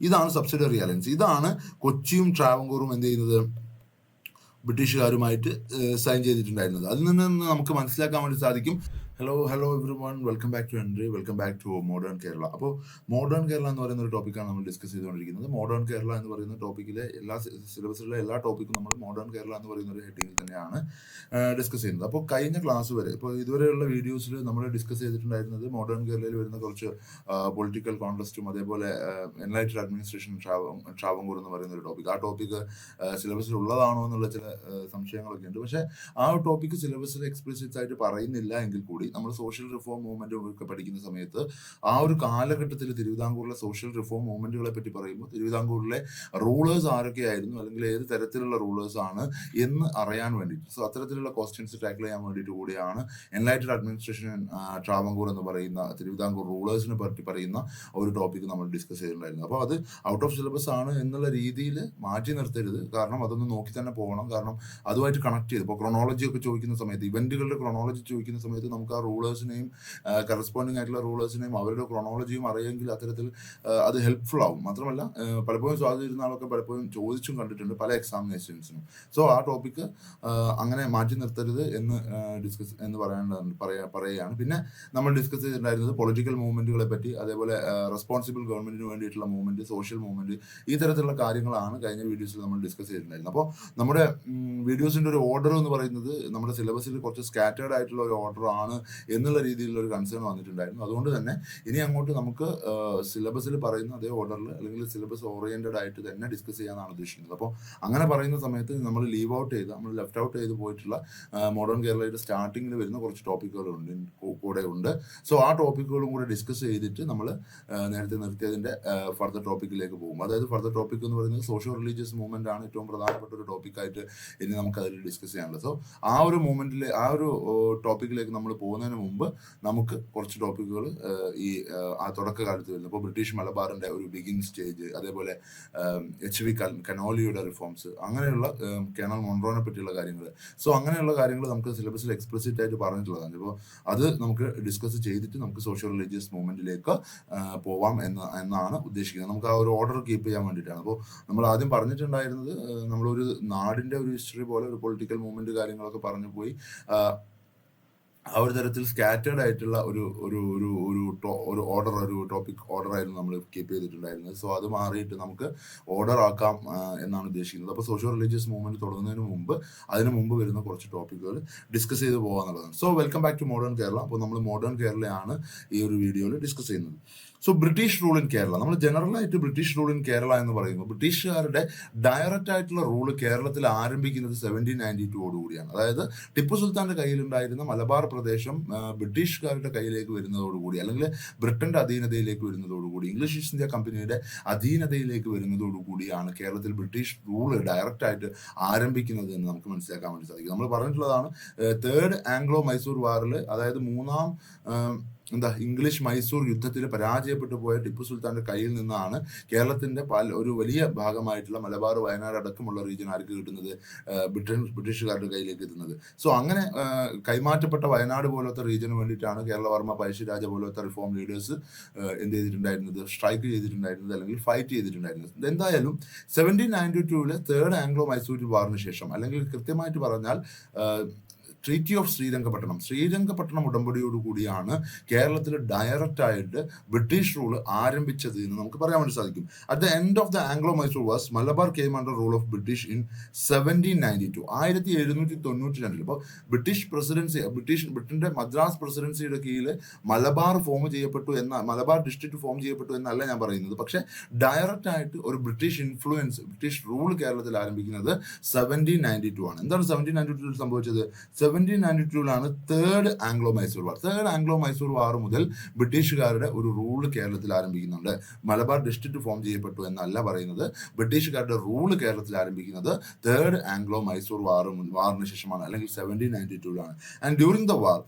ഇതാണ് subsidiary alliance. ഇതാണ് കൊച്ചിയും ട്രാവൻകൂറും എന്ത് ചെയ്യുന്നത്, ബ്രിട്ടീഷുകാരുമായിട്ട് സൈൻ ചെയ്തിട്ടുണ്ടായിരുന്നത്. അതിൽ നിന്ന് നമുക്ക് മനസ്സിലാക്കാൻ വേണ്ടി സാധിക്കും. Hello everyone, welcome back to entry, welcome back to modern Kerala. അപ്പോൾ മോഡേൺ കേരള എന്ന് പറയുന്ന ഒരു ടോപ്പിക്കാണ് നമ്മൾ ഡിസ്കസ് ചെയ്തുകൊണ്ടിരിക്കുന്നത്. മോഡേൺ കേരള എന്ന് പറയുന്ന ടോപ്പിക്കിലെ എല്ലാ സിലബസിലുള്ള എല്ലാ ടോപ്പിക്കും നമ്മൾ മോഡേൺ കേരള എന്ന് പറയുന്ന ഒരു ഹെഡിങ്ങിൽ തന്നെയാണ് ഡിസ്കസ് ചെയ്യുന്നത്. അപ്പോൾ കഴിഞ്ഞ ക്ലാസ് വരെ, ഇപ്പോൾ ഇതുവരെയുള്ള വീഡിയോസിൽ നമ്മൾ ഡിസ്കസ് ചെയ്തിട്ടുണ്ടായിരുന്നത് മോഡേൺ കേരളയിൽ വരുന്ന കുറച്ച് പൊളിറ്റിക്കൽ കോൺടെസ്റ്റും അതേപോലെ എൻലൈറ്റഡ് അഡ്മിനിസ്ട്രേഷൻ ട്രാവൻകൂർ എന്ന് പറയുന്ന ഒരു ടോപ്പിക്. ആ ടോപ്പിക്ക് സിലബസിൽ ഉള്ളതാണോ എന്നുള്ള ചില സംശയങ്ങളൊക്കെ ഉണ്ട്. പക്ഷേ ആ ടോപ്പിക്ക് സിലബസിൽ എക്സ്പ്ലിസിറ്റ് ആയിട്ട് പറയുന്നില്ല എങ്കിൽ കൂടി നമ്മൾ സോഷ്യൽ റിഫോം മൂവ്മെന്റ് ഒക്കെ പഠിക്കുന്ന സമയത്ത് ആ ഒരു കാലഘട്ടത്തിൽ തിരുവിതാംകൂറിലെ സോഷ്യൽ റിഫോം മൂവ്മെന്റുകളെ പറ്റി പറയുമ്പോൾ തിരുവിതാംകൂറിലെ റൂളേഴ്സ് ആരൊക്കെയായിരുന്നു, അല്ലെങ്കിൽ ഏത് തരത്തിലുള്ള റൂളേഴ്സ് ആണ് എന്ന് അറിയാൻ വേണ്ടിയിട്ട്, സോ അത്തരത്തിലുള്ള ക്വസ്റ്റ്യൻസ് ടാക്കിൾ ചെയ്യാൻ വേണ്ടിയിട്ട് കൂടിയാണ് എൻലൈറ്റഡ് അഡ്മിനിസ്ട്രേഷൻ ട്രാവൻകൂർ എന്ന് പറയുന്ന തിരുവിതാംകൂർ റൂളേഴ്സിനെ പറ്റി പറയുന്ന ഒരു ടോപ്പിക് നമ്മൾ ഡിസ്കസ് ചെയ്തിട്ടുണ്ടായിരുന്നു. അപ്പോൾ അത് ഔട്ട് ഓഫ് സിലബസ് ആണ് എന്നുള്ള രീതിയിൽ മാറ്റി നിർത്തരുത്. കാരണം അതൊന്ന് നോക്കി തന്നെ പോകണം. കാരണം അതുമായിട്ട് കണക്ട് ചെയ്ത് ഇപ്പോൾ ക്രോണോളജി ഒക്കെ ചോദിക്കുന്ന സമയത്ത്, ഇവന്റുകളുടെ ക്രോണോളജി ചോദിക്കുന്ന സമയത്ത് നമുക്ക് ആ റൂളേഴ്സിനെയും കറസ്പോണ്ടിങ് ആയിട്ടുള്ള റൂളേഴ്സിനെയും അവരുടെ ക്രോണോളജിയും അറിയെങ്കിൽ അത്തരത്തിൽ അത് ഹെൽപ്ഫുൾ ആവും. മാത്രമല്ല പലപ്പോഴും സ്വാധീനിക്കുന്ന ആളൊക്കെ പലപ്പോഴും ചോദിച്ചും കണ്ടിട്ടുണ്ട് പല എക്സാമിനേഷൻസിനും. സോ ആ ടോപ്പിക്ക് അങ്ങനെ മാറ്റി നിർത്തരുത് എന്ന് പറയുകയാണ്. പിന്നെ നമ്മൾ ഡിസ്കസ് ചെയ്തിട്ടുണ്ടായിരുന്നത് പൊളിറ്റിക്കൽ മൂവ്മെന്റുകളെ പറ്റി, അതേപോലെ റെസ്പോൺസിബിൾ ഗവൺമെന്റിന് വേണ്ടിയിട്ടുള്ള മൂവ്മെന്റ്, സോഷ്യൽ മൂവ്മെന്റ്, ഈ തരത്തിലുള്ള കാര്യങ്ങളാണ് കഴിഞ്ഞ വീഡിയോസിൽ നമ്മൾ ഡിസ്കസ് ചെയ്തിട്ടുണ്ടായിരുന്നത്. അപ്പോൾ നമ്മുടെ വീഡിയോസിന്റെ ഒരു ഓർഡർ എന്ന് പറയുന്നത് നമ്മുടെ സിലബസിൽ കുറച്ച് സ്കാറ്റേർഡ് ആയിട്ടുള്ള ഒരു ഓർഡർ ആണ് എന്നുള്ള രീതിയിലുള്ള ഒരു കൺസേൺ വന്നിട്ടുണ്ടായിരുന്നു. അതുകൊണ്ട് തന്നെ ഇനി അങ്ങോട്ട് നമുക്ക് സിലബസിൽ പറയുന്ന അതേ ഓർഡറിൽ അല്ലെങ്കിൽ സിലബസ് ഓറിയന്റഡ് ആയിട്ട് തന്നെ ഡിസ്കസ് ചെയ്യാനാണ് ഉദ്ദേശിക്കുന്നത്. അപ്പോൾ അങ്ങനെ പറയുന്ന സമയത്ത് നമ്മൾ ലീവ് ഔട്ട് ചെയ്ത്, നമ്മൾ ലെഫ്റ്റ് ഔട്ട് ചെയ്ത് പോയിട്ടുള്ള മോഡേൺ കേരളയുടെ സ്റ്റാർട്ടിങ്ങിൽ വരുന്ന കുറച്ച് ടോപ്പിക്കുകളുണ്ട് കൂടെ ഉണ്ട്. സോ ആ ടോപ്പിക്കുകളും കൂടെ ഡിസ്കസ് ചെയ്തിട്ട് നമ്മൾ നേരത്തെ നിർത്തിയതിന്റെ ഫർദർ ടോപ്പിക്കിലേക്ക് പോകും. അതായത് ഫർദർ ടോപ്പിക് എന്ന് പറയുന്നത് സോഷ്യോ റിലീജിയസ് മൂവ്മെന്റ് ആണ് ഏറ്റവും പ്രധാനപ്പെട്ട ഒരു ടോപ്പിക്കായിട്ട് ഇനി നമുക്ക് അതിൽ ഡിസ്കസ് ചെയ്യാനുള്ളത്. സോ ആ ഒരു മൂവ്മെന്റിലെ ആ ഒരു ടോപ്പിക്കിലേക്ക് നമ്മൾ പോകുന്നതിന് മുമ്പ് നമുക്ക് കുറച്ച് ടോപ്പിക്കുകൾ ഈ ആ തുടക്കകാലത്ത് വരുന്നത്, ഇപ്പോൾ ബ്രിട്ടീഷ് മലബാറിന്റെ ഒരു ബിഗിൻ സ്റ്റേജ്, അതേപോലെ HV കനോലിയുടെ റിഫോംസ്, അങ്ങനെയുള്ള കേണൽ മൊൺറോനെ പറ്റിയുള്ള കാര്യങ്ങൾ, സോ അങ്ങനെയുള്ള കാര്യങ്ങൾ നമുക്ക് സിലബസിൽ എക്സ്പ്ലിസിറ്റ് ആയിട്ട് പറഞ്ഞിട്ടുള്ളതാണ്. ഇപ്പോൾ അത് നമുക്ക് ഡിസ്കസ് ചെയ്തിട്ട് നമുക്ക് സോഷ്യൽ റിലീജിയസ് മൂവ്മെന്റിലേക്ക് പോവാം എന്നാണ് ഉദ്ദേശിക്കുന്നത്. നമുക്ക് ആ ഒരു ഓർഡർ കീപ്പ് ചെയ്യാൻ വേണ്ടിയിട്ടാണ്. അപ്പോൾ നമ്മൾ ആദ്യം പറഞ്ഞിട്ടുണ്ടായിരുന്നത് നമ്മളൊരു നാടിന്റെ ഒരു ഹിസ്റ്ററി പോലെ ഒരു പൊളിറ്റിക്കൽ മൂവ്മെന്റ് കാര്യങ്ങളൊക്കെ പറഞ്ഞു പോയി. ആ ഒരു തരത്തിൽ സ്കാറ്റേർഡ് ആയിട്ടുള്ള ഒരു ഒരു ഒരു ഒരു ഓർഡർ, ഒരു ടോപ്പിക് ഓർഡർ ആയിരുന്നു നമ്മൾ കീപ്പ് ചെയ്തിട്ടുണ്ടായിരുന്നത്. സോ അത് മാറിയിട്ട് നമുക്ക് ഓർഡർ ആക്കാം എന്നാണ് ഉദ്ദേശിക്കുന്നത്. അപ്പോൾ സോഷ്യോ റിലീജിയസ് മൂവ്മെന്റ് തുടങ്ങുന്നതിന് അതിന് മുമ്പ് വരുന്ന കുറച്ച് ടോപ്പിക്കുകൾ ഡിസ്കസ് ചെയ്ത് പോകാന്നുള്ളതാണ്. So welcome back to modern Kerala. അപ്പോൾ നമ്മൾ മോഡേൺ കേരളയാണ് ഈ ഒരു വീഡിയോയിൽ ഡിസ്കസ് ചെയ്യുന്നത്. So British rule in Kerala, നമ്മൾ ജനറൽ ആയിട്ട് ബ്രിട്ടീഷ് റൂൾ ഇൻ കേരള എന്ന് പറയുമ്പോൾ ബ്രിട്ടീഷുകാരുടെ ഡയറക്റ്റ് ആയിട്ടുള്ള റൂള് കേരളത്തിൽ ആരംഭിക്കുന്നത് 1792 കൂടിയാണ്. അതായത് ടിപ്പു സുൽത്താന്റെ കയ്യിലുണ്ടായിരുന്ന മലബാർ പ്രദേശം ബ്രിട്ടീഷുകാരുടെ കയ്യിലേക്ക് വരുന്നതോടുകൂടി, അല്ലെങ്കിൽ ബ്രിട്ടന്റെ അധീനതയിലേക്ക് വരുന്നതോടുകൂടി, ഇംഗ്ലീഷ് ഈസ്റ്റ് ഇന്ത്യ കമ്പനിയുടെ അധീനതയിലേക്ക് വരുന്നതോടുകൂടിയാണ് കേരളത്തിൽ ബ്രിട്ടീഷ് റൂള് ഡയറക്റ്റ് ആയിട്ട് ആരംഭിക്കുന്നത് എന്ന് നമുക്ക് മനസ്സിലാക്കാൻ വേണ്ടി സാധിക്കും. നമ്മൾ പറഞ്ഞിട്ടുള്ളതാണ്, തേർഡ് ആംഗ്ലോ മൈസൂർ വാറിൽ, അതായത് മൂന്നാം ഇംഗ്ലീഷ് മൈസൂർ യുദ്ധത്തിൽ പരാജയപ്പെട്ടു പോയ ടിപ്പു സുൽത്താന്റെ കയ്യിൽ നിന്നാണ് കേരളത്തിന്റെ ഒരു വലിയ ഭാഗമായിട്ടുള്ള മലബാർ, വയനാട് അടക്കമുള്ള റീജിയൻ ആർക്ക് കിട്ടുന്നത്, ബ്രിട്ടീഷുകാരുടെ കയ്യിലേക്ക് എത്തുന്നത്. സോ അങ്ങനെ കൈമാറ്റപ്പെട്ട വയനാട് പോലത്തെ റീജിയന് വേണ്ടിയിട്ടാണ് കേരളവർമ്മ, പഴശ്ശിരാജ പോലത്തെ റിഫോം ലീഡേഴ്സ് എന്ത് ചെയ്തിട്ടുണ്ടായിരുന്നത്, സ്ട്രൈക്ക് ചെയ്തിട്ടുണ്ടായിരുന്നത്, അല്ലെങ്കിൽ ഫൈറ്റ് ചെയ്തിട്ടുണ്ടായിരുന്നത്. എന്തായാലും 1792 തേർഡ് ആംഗ്ലോ മൈസൂർ വാറിന് ശേഷം, അല്ലെങ്കിൽ കൃത്യമായിട്ട് പറഞ്ഞാൽ ട്രീറ്റി ഓഫ് ശ്രീരംഗപട്ടണം ഉടമ്പടിയോടുകൂടിയാണ് കേരളത്തിൽ ഡയറക്റ്റ് ആയിട്ട് ബ്രിട്ടീഷ് റൂൾ ആരംഭിച്ചത് എന്ന് നമുക്ക് പറയാൻ വേണ്ടി സാധിക്കും. At the end of the Anglo Mysore was Malabar came under rule of British in 1792, 1792. ഇപ്പോൾ ബ്രിട്ടന്റെ മദ്രാസ് പ്രസിഡൻസിയുടെ കീഴിൽ മലബാർ മലബാർ ഡിസ്ട്രിക്ട് ഫോം ചെയ്യപ്പെട്ടു എന്നല്ല ഞാൻ പറയുന്നത്. പക്ഷെ ഡയറക്റ്റ് ആയിട്ട് ഒരു ബ്രിട്ടീഷ് ഇൻഫ്ലുവൻസ്, ബ്രിട്ടീഷ് റൂൾ കേരളത്തിൽ ആരംഭിക്കുന്നത് 1792 ആണ്. എന്താണ് 1792 സംഭവിച്ചത്? 1792 തേർഡ് ആംഗ്ലോ മൈസൂർ വാർ മുതൽ ബ്രിട്ടീഷുകാരുടെ ഒരു റൂൾ കേരളത്തിൽ ആരംഭിക്കുന്നുണ്ട്. മലബാർ ഡിസ്ട്രിക്ട് ഫോം ചെയ്യപ്പെട്ടു എന്നല്ല പറയുന്നത്. ബ്രിട്ടീഷുകാരുടെ റൂൾ കേരളത്തിൽ ആരംഭിക്കുന്നത് തേർഡ് ആംഗ്ലോ മൈസൂർ വാറിന് ശേഷമാണ്, അല്ലെങ്കിൽ 1792 ആണ്. And during the war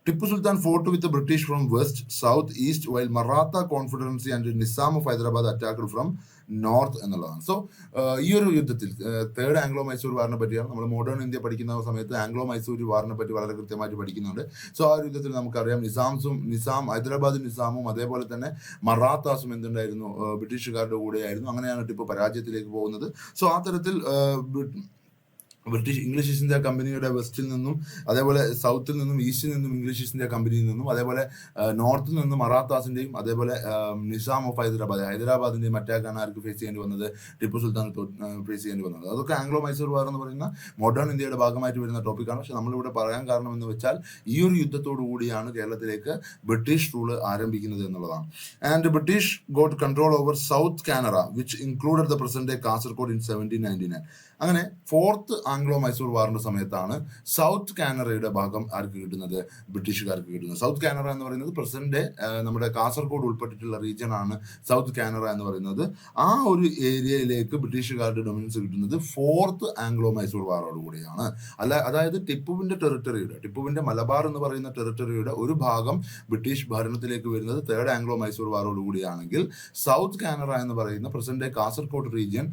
Tipu Sultan fought with the British from west, south, east, while Maratha Confederacy and Nizam of Hyderabad attacked from north എന്നുള്ളതാണ്. സോ ഈ ഒരു യുദ്ധത്തിൽ തേർഡ് ആംഗ്ലോ മൈസൂർ വാറിനെ പറ്റിയാണ് നമ്മൾ മോഡേൺ ഇന്ത്യ പഠിക്കുന്ന സമയത്ത് ആംഗ്ലോ മൈസൂർ വാറിനെ പറ്റി വളരെ കൃത്യമായിട്ട് പഠിക്കുന്നുണ്ട്. സോ ആ ഒരു യുദ്ധത്തിൽ നമുക്കറിയാം ഹൈദരാബാദ് നിസാമും അതേപോലെ തന്നെ മറാത്താസും എന്തുണ്ടായിരുന്നു, ബ്രിട്ടീഷുകാരുടെ കൂടെയായിരുന്നു. അങ്ങനെയാണ് ടിപ്പു പരാജയത്തിലേക്ക് പോകുന്നത്. സോ ആ തരത്തിൽ ഇംഗ്ലീഷ് ഈസ്റ്റ് ഇന്ത്യ കമ്പനിയുടെ വെസ്റ്റിൽ നിന്നും അതേപോലെ സൗത്തിൽ നിന്നും ഈസ്റ്റിൽ നിന്നും ഇംഗ്ലീഷ് ഈസ്റ്റ് ഇന്ത്യ കമ്പനിയിൽ നിന്നും അതേപോലെ നോർത്തിൽ നിന്നും മറാത്താസിന്റെയും അതേപോലെ നിസാം ഓഫ് ഹൈദരാബാദിന്റെയും അറ്റാക്കാണ് ആർക്ക് ഫേസ് ചെയ്യേണ്ടി വന്നത്, ടിപ്പു സുൽത്താൻ ഫേസ് ചെയ്യേണ്ടി വന്നത്. അതൊക്കെ ആംഗ്ലോ മൈസൂർ വാർ എന്ന് പറയുന്ന മോഡേൺ ഇന്ത്യയുടെ ഭാഗമായിട്ട് വരുന്ന ടോപ്പിക്കാണ്. പക്ഷെ നമ്മളിവിടെ പറയാൻ കാരണം എന്ന് വെച്ചാൽ ഈ ഒരു യുദ്ധത്തോടു കൂടിയാണ് കേരളത്തിലേക്ക് ബ്രിട്ടീഷ് റൂള് ആരംഭിക്കുന്നത് എന്നുള്ളതാണ്. And British got control over south Canara which included the present day Kasaragod in 1799. അങ്ങനെ ഫോർത്ത് ആംഗ്ലോ മൈസൂർ വാറിന്റെ സമയത്താണ് സൗത്ത് കാനറയുടെ ഭാഗം ആർക്ക് കിട്ടുന്നത്, ബ്രിട്ടീഷുകാർക്ക് കിട്ടുന്നത്. സൗത്ത് കാനറ എന്ന് പറയുന്നത് പ്രസന്റ് ഡേ നമ്മുടെ കാസർഗോഡ് ഉൾപ്പെട്ടിട്ടുള്ള റീജിയൻ ആണ് സൗത്ത് കാനറ എന്ന് പറയുന്നത്. ആ ഒരു ഏരിയയിലേക്ക് ബ്രിട്ടീഷുകാരുടെ ഡൊമിനൻസ് കിട്ടുന്നത് ഫോർത്ത് ആംഗ്ലോ മൈസൂർ വാറോട് കൂടിയാണ്. അതായത് ടിപ്പുവിന്റെ മലബാർ എന്ന് പറയുന്ന ടെറിട്ടറിയുടെ ഒരു ഭാഗം ബ്രിട്ടീഷ് ഭരണത്തിലേക്ക് വരുന്നത് തേർഡ് ആംഗ്ലോ മൈസൂർ വാറോട് കൂടിയാണെങ്കിൽ സൗത്ത് കാനറ എന്ന് പറയുന്ന പ്രസന്റ് ഡേ കാസർഗോഡ് റീജിയൻ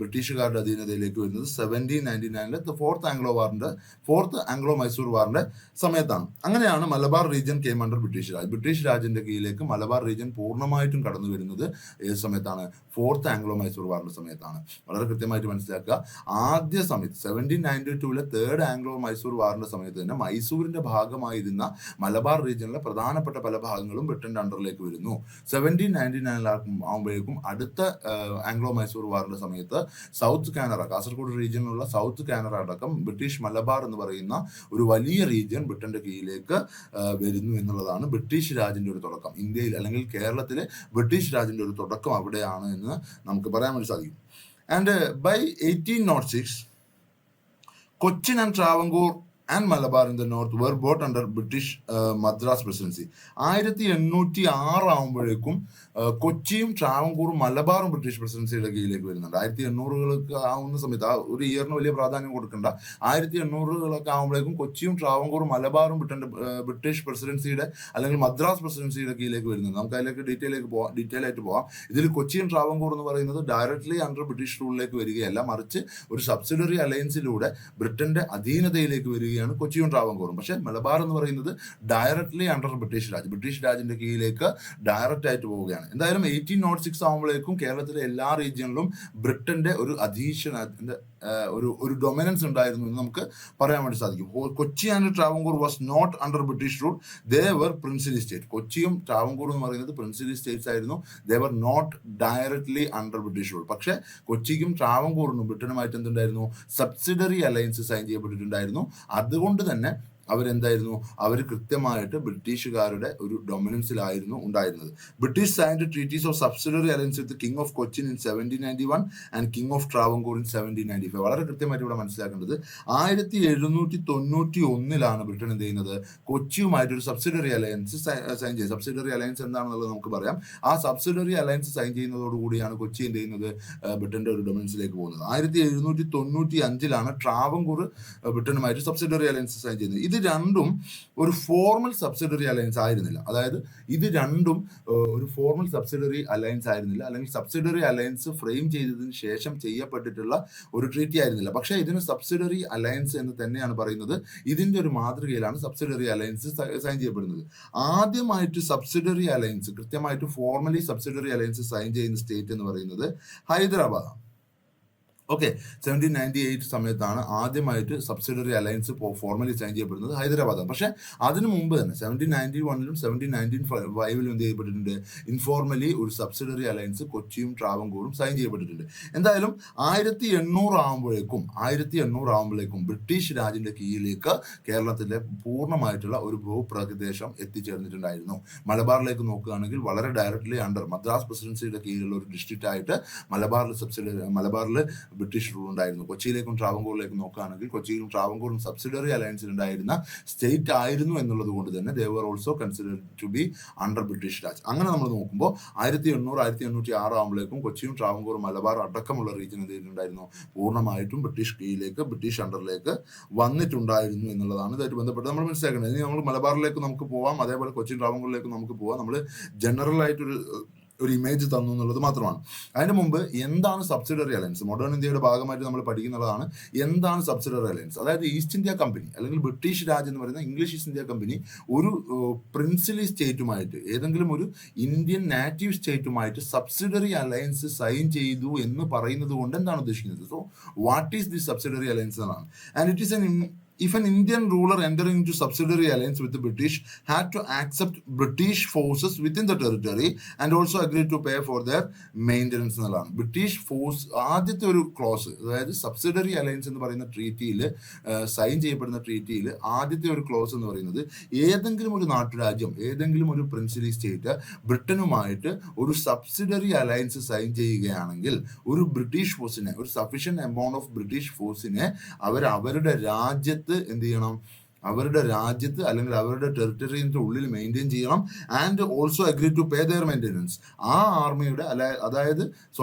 ബ്രിട്ടീഷുകാരുടെ അധീനതയിലേക്ക് വരുന്നത് 1799 ഫോർത്ത് ആംഗ്ലോ മൈസൂർ വാറിന്റെ സമയത്താണ്. അങ്ങനെയാണ് Malabar region came under British Raj. British രാജിന്റെ കീഴിലേക്ക് മലബാർ റീജിയൻ പൂർണ്ണമായിട്ടും കടന്നു വരുന്നത് ഏത് സമയത്താണ്, ഫോർത്ത് ആംഗ്ലോ മൈസൂർ വാറിന്റെ സമയത്താണ്. വളരെ കൃത്യമായിട്ട് മനസ്സിലാക്കുക. ആദ്യ സമയത്ത് 1792 തേർഡ് ആംഗ്ലോ മൈസൂർ വാറിന്റെ സമയത്ത് തന്നെ മൈസൂരിന്റെ ഭാഗമായിരുന്ന മലബാർ റീജിയനിലെ പ്രധാനപ്പെട്ട പല ഭാഗങ്ങളും ബ്രിട്ടന്റെ അണ്ടറിലേക്ക് വരുന്നു. 1799 ആകുമ്പോഴേക്കും അടുത്ത ആംഗ്ലോ മൈസൂർ വാറിന്റെ സമയത്ത് സൗത്ത് കാനറ, കാസർഗോഡ് റീജിയനിലുള്ള സൗത്ത് കാനറ അടക്കം ബ്രിട്ടീഷ് മലബാർ എന്ന് പറയുന്ന ഒരു വലിയ റീജിയൻ ബ്രിട്ടന്റെ കീഴിലേക്ക് വരുന്നു എന്നുള്ളതാണ് ബ്രിട്ടീഷ് രാജിന്റെ ഒരു തുടക്കം. ഇന്ത്യയിൽ അല്ലെങ്കിൽ കേരളത്തിലെ ബ്രിട്ടീഷ് രാജിന്റെ ഒരു തുടക്കം അവിടെയാണ് എന്ന് നമുക്ക് പറയാൻ വേണ്ടി സാധിക്കും. And by 1806 Cochin and Travancore and Malabar in the north were brought under British Madras presidency. 1806 ആകുമ്പോഴേക്കും കൊച്ചിയും ട്രാവൻകൂറും മലബാറും ബ്രിട്ടീഷ് പ്രസിഡൻസിയുടെ കീഴിലേക്ക് വരുന്നുണ്ട്. 1800 ആവുന്ന സമയത്ത് ആ ഒരു ഇയറിന് വലിയ പ്രാധാന്യം കൊടുക്കണ്ട. 1800 ആകുമ്പോഴേക്കും കൊച്ചിയും ട്രാവൻകൂറും മലബാറും ബ്രിട്ടീഷ് പ്രസിഡൻസിയുടെ അല്ലെങ്കിൽ മദ്രാസ് പ്രസിഡൻസിയുടെ കീഴിലേക്ക് വരുന്നുണ്ട്. നമുക്ക് അതിലേക്ക് ഡീറ്റെയിൽ ആയിട്ട് പോവാം. ഇതിൽ കൊച്ചിയും ട്രാവൻകൂർ എന്ന് പറയുന്നത് ഡയറക്ട്ലി അണ്ടർ ബ്രിട്ടീഷ് റൂളിലേക്ക് വരികയല്ല, മറിച്ച് ഒരു സബ്സിഡറി അലയൻസിലൂടെ ബ്രിട്ടന്റെ അധീനതയിലേക്ക് വരികയാണ് കൊച്ചിയും ട്രാവൻകൂറും. പക്ഷെ മലബാർ എന്ന് പറയുന്നത് ഡയറക്ട്ലി അണ്ടർ ബ്രിട്ടീഷ് രാജിന്റെ കീഴിലേക്ക് ഡയറക്റ്റ് ആയിട്ട് പോവുകയാണ്. എന്തായാലും 1806 ആകുമ്പോഴേക്കും കേരളത്തിലെ എല്ലാ റീജിയനിലും ബ്രിട്ടന്റെ ഒരു ഒരു ഡൊമിനൻസ് ഉണ്ടായിരുന്നു എന്ന് നമുക്ക് പറയാൻ വേണ്ടി സാധിക്കും. Kochi and Travancore was not under British rule, they were princely state. കൊച്ചിയും ട്രാവൻകൂറും എന്ന് പറയുന്നത് പ്രിൻസിലി സ്റ്റേറ്റ്സ് ആയിരുന്നു. They were not directly under British rule. പക്ഷേ കൊച്ചിക്കും ട്രാവൻകൂറിനും ബ്രിട്ടനുമായിട്ട് എന്തുണ്ടായിരുന്നു, സബ്സിഡറി അലയൻസ് സൈൻ ചെയ്യപ്പെട്ടിട്ടുണ്ടായിരുന്നു. അതുകൊണ്ട് തന്നെ അവരെന്തായിരുന്നു, അവർ കൃത്യമായിട്ട് ബ്രിട്ടീഷുകാരുടെ ഒരു ഡൊമിനൻസിലായിരുന്നു ഉണ്ടായിരുന്നത്. British signed treaties of subsidiary alliance with king of Cochin in 1791 and king of Travancore in 1795. വളരെ കൃത്യമായിട്ട് ഇവിടെ മനസ്സിലാക്കേണ്ടത് 1791 ബ്രിട്ടൻ എന്ത് ചെയ്യുന്നത്, കൊച്ചിയുമായിട്ട് ഒരു സബ്സിഡറി അലയൻസ് സൈൻ ചെയ്ത്. സബ്സിഡറി അലയൻസ് എന്താണെന്നുള്ളത് നമുക്ക് പറയാം. ആ സബ്സിഡറി അലയൻസ് സൈൻ ചെയ്യുന്നതോടുകൂടിയാണ് കൊച്ചി എന്ത് ചെയ്യുന്നത്, ബ്രിട്ടന്റെ ഒരു ഡൊമിനൻസിലേക്ക് പോകുന്നത്. 1795 ട്രാവൻകൂർ ബ്രിട്ടനുമായിട്ട് സബ്സിഡറി അലയൻസ് സൈൻ ചെയ്യുന്നത്. ഇത് രണ്ടും ഒരു ഫോർമൽ സബ്സിഡറി അലയൻസ് ആയിരുന്നില്ല. അതായത് ഇത് രണ്ടും ഒരു ഫോർമൽ സബ്സിഡറി അലയൻസ് ആയിരുന്നില്ല, അല്ലെങ്കിൽ സബ്സിഡറി അലയൻസ് ഫ്രെയിം ചെയ്തതിന് ശേഷം ചെയ്യപ്പെട്ടിട്ടുള്ള ഒരു ട്രീറ്റി ആയിരുന്നില്ല. പക്ഷേ ഇതിന് സബ്സിഡറി അലയൻസ് എന്ന് തന്നെയാണ് പറയുന്നത്. ഇതിന്റെ ഒരു മാതൃകയിലാണ് സബ്സിഡറി അലയൻസ് സൈൻ ചെയ്യപ്പെടുന്നത്. ആദ്യമായിട്ട് സബ്സിഡറി അലയൻസ്, കൃത്യമായിട്ട് ഫോർമലി സബ്സിഡറി അലയൻസ് സൈൻ ചെയ്യുന്ന സ്റ്റേറ്റ് എന്ന് പറയുന്നത് ഹൈദരാബാദാണ്. ഓക്കെ, 1798 സമയത്താണ് ആദ്യമായിട്ട് സബ്സിഡറി അലയൻസ് ഫോർമലി സൈൻ ചെയ്യപ്പെടുന്നത് ഹൈദരാബാദാണ്. പക്ഷെ അതിനു മുമ്പ് തന്നെ 1791 1795 എന്ത് ചെയ്യപ്പെട്ടിട്ടുണ്ട്, ഇൻഫോർമലി ഒരു സബ്സിഡറി അലയൻസ് കൊച്ചിയും ട്രാവൻകൂറും സൈൻ ചെയ്യപ്പെട്ടിട്ടുണ്ട്. എന്തായാലും 1800 ആകുമ്പോഴേക്കും ബ്രിട്ടീഷ് രാജിന്റെ കീഴിലേക്ക് കേരളത്തിലെ പൂർണ്ണമായിട്ടുള്ള ഒരു ഭൂപ്രദേശം എത്തിച്ചേർന്നിട്ടുണ്ടായിരുന്നു. മലബാറിലേക്ക് നോക്കുകയാണെങ്കിൽ വളരെ ഡയറക്ട്ലി അണ്ടർ മദ്രാസ് പ്രസിഡൻസിയുടെ കീഴിലുള്ള ഒരു ഡിസ്ട്രിക്റ്റ് ആയിട്ട് മലബാറിൽ ബ്രിട്ടീഷ് റൂൾ ഉണ്ടായിരുന്നു. കൊച്ചിയിലേക്കും ട്രാവൻകൂറിലേക്കും നോക്കുകയാണെങ്കിൽ കൊച്ചിയിലും ട്രാവൻകൂറും സബ്സിഡറി അലയൻസിൽ ഉണ്ടായിരുന്ന സ്റ്റേറ്റ് ആയിരുന്നു എന്നുള്ളത് കൊണ്ട് തന്നെ they were also considered to be under British Raj. അങ്ങനെ നമ്മൾ നോക്കുമ്പോൾ 1806 ആകുമ്പോഴേക്കും കൊച്ചിയും ട്രാവൻകൂറും മലബാർ അടക്കമുള്ള റീജിയൻ എന്തിട്ടുണ്ടായിരുന്നു, പൂർണ്ണമായിട്ടും ബ്രിട്ടീഷ് കീഴിലേക്ക്, ബ്രിട്ടീഷ് അണ്ടറിലേക്ക് വന്നിട്ടുണ്ടായിരുന്നു എന്നുള്ളതാണ് ഇതായിട്ട് ബന്ധപ്പെട്ട് നമ്മൾ മനസ്സിലാക്കേണ്ടത്. ഇനി നമ്മൾ മലബാറിലേക്ക് നമുക്ക് പോവാം, അതേപോലെ കൊച്ചിൻ ട്രാവൻകൂറിലേക്ക് നമുക്ക് പോവാം. നമ്മൾ ജനറൽ ആയിട്ടൊരു ഇമേജ് തന്നു എന്നുള്ളത് മാത്രമാണ്. അതിന് മുമ്പ് എന്താണ് സബ്സിഡറി അലയൻസ്, മോഡേൺ ഇന്ത്യയുടെ ഭാഗമായിട്ട് നമ്മൾ പഠിക്കുന്നതാണ് എന്താണ് സബ്സിഡറി അലയൻസ്. അതായത് ഈസ്റ്റ് ഇന്ത്യ കമ്പനി അല്ലെങ്കിൽ ബ്രിട്ടീഷ് രാജ് എന്ന് പറയുന്ന ഇംഗ്ലീഷ് ഈസ്റ്റ് ഇന്ത്യ കമ്പനി ഒരു പ്രിൻസിലി സ്റ്റേറ്റുമായിട്ട്, ഏതെങ്കിലും ഒരു ഇന്ത്യൻ നാറ്റീവ് സ്റ്റേറ്റുമായിട്ട് സബ്സിഡറി അലയൻസ് സൈൻ ചെയ്തു എന്ന് പറയുന്നത് കൊണ്ട് എന്താണ് ഉദ്ദേശിക്കുന്നത്? So what is the subsidiary alliance എന്നാണ്. And it is if an Indian ruler entering into subsidiary alliance with the British had to accept British forces within the territory and also agreed to pay for their maintenance എന്നുള്ളതാണ്. British force ആദ്യത്തെ ഒരു close, അതായത് subsidiary alliance എന്ന് പറയുന്ന ട്രീറ്റിയിൽ, sign ചെയ്യപ്പെടുന്ന ട്രീറ്റിയിൽ ആദ്യത്തെ ഒരു clause എന്ന് പറയുന്നത് ഏതെങ്കിലും ഒരു നാട്ടുരാജ്യം, ഏതെങ്കിലും ഒരു പ്രിൻസിലി സ്റ്റേറ്റ് ബ്രിട്ടനുമായിട്ട് ഒരു സബ്സിഡറി അലയൻസ് സൈൻ ചെയ്യുകയാണെങ്കിൽ ഒരു ബ്രിട്ടീഷ് ഫോഴ്സിനെ, ഒരു സഫീഷ്യന്റ് എമൗണ്ട് ഓഫ് ബ്രിട്ടീഷ് ഫോഴ്സിനെ അവരുടെ രാജ്യത്ത് എന്ത് ചെയ്യണം, അവരുടെ രാജ്യത്ത് അല്ലെങ്കിൽ അവരുടെ ടെറിട്ടറിയുടെ ഉള്ളിൽ മെയിൻറ്റെയിൻ ചെയ്യണം. And also agree to pay their maintenance. ആ ആർമിയുടെ അതായത്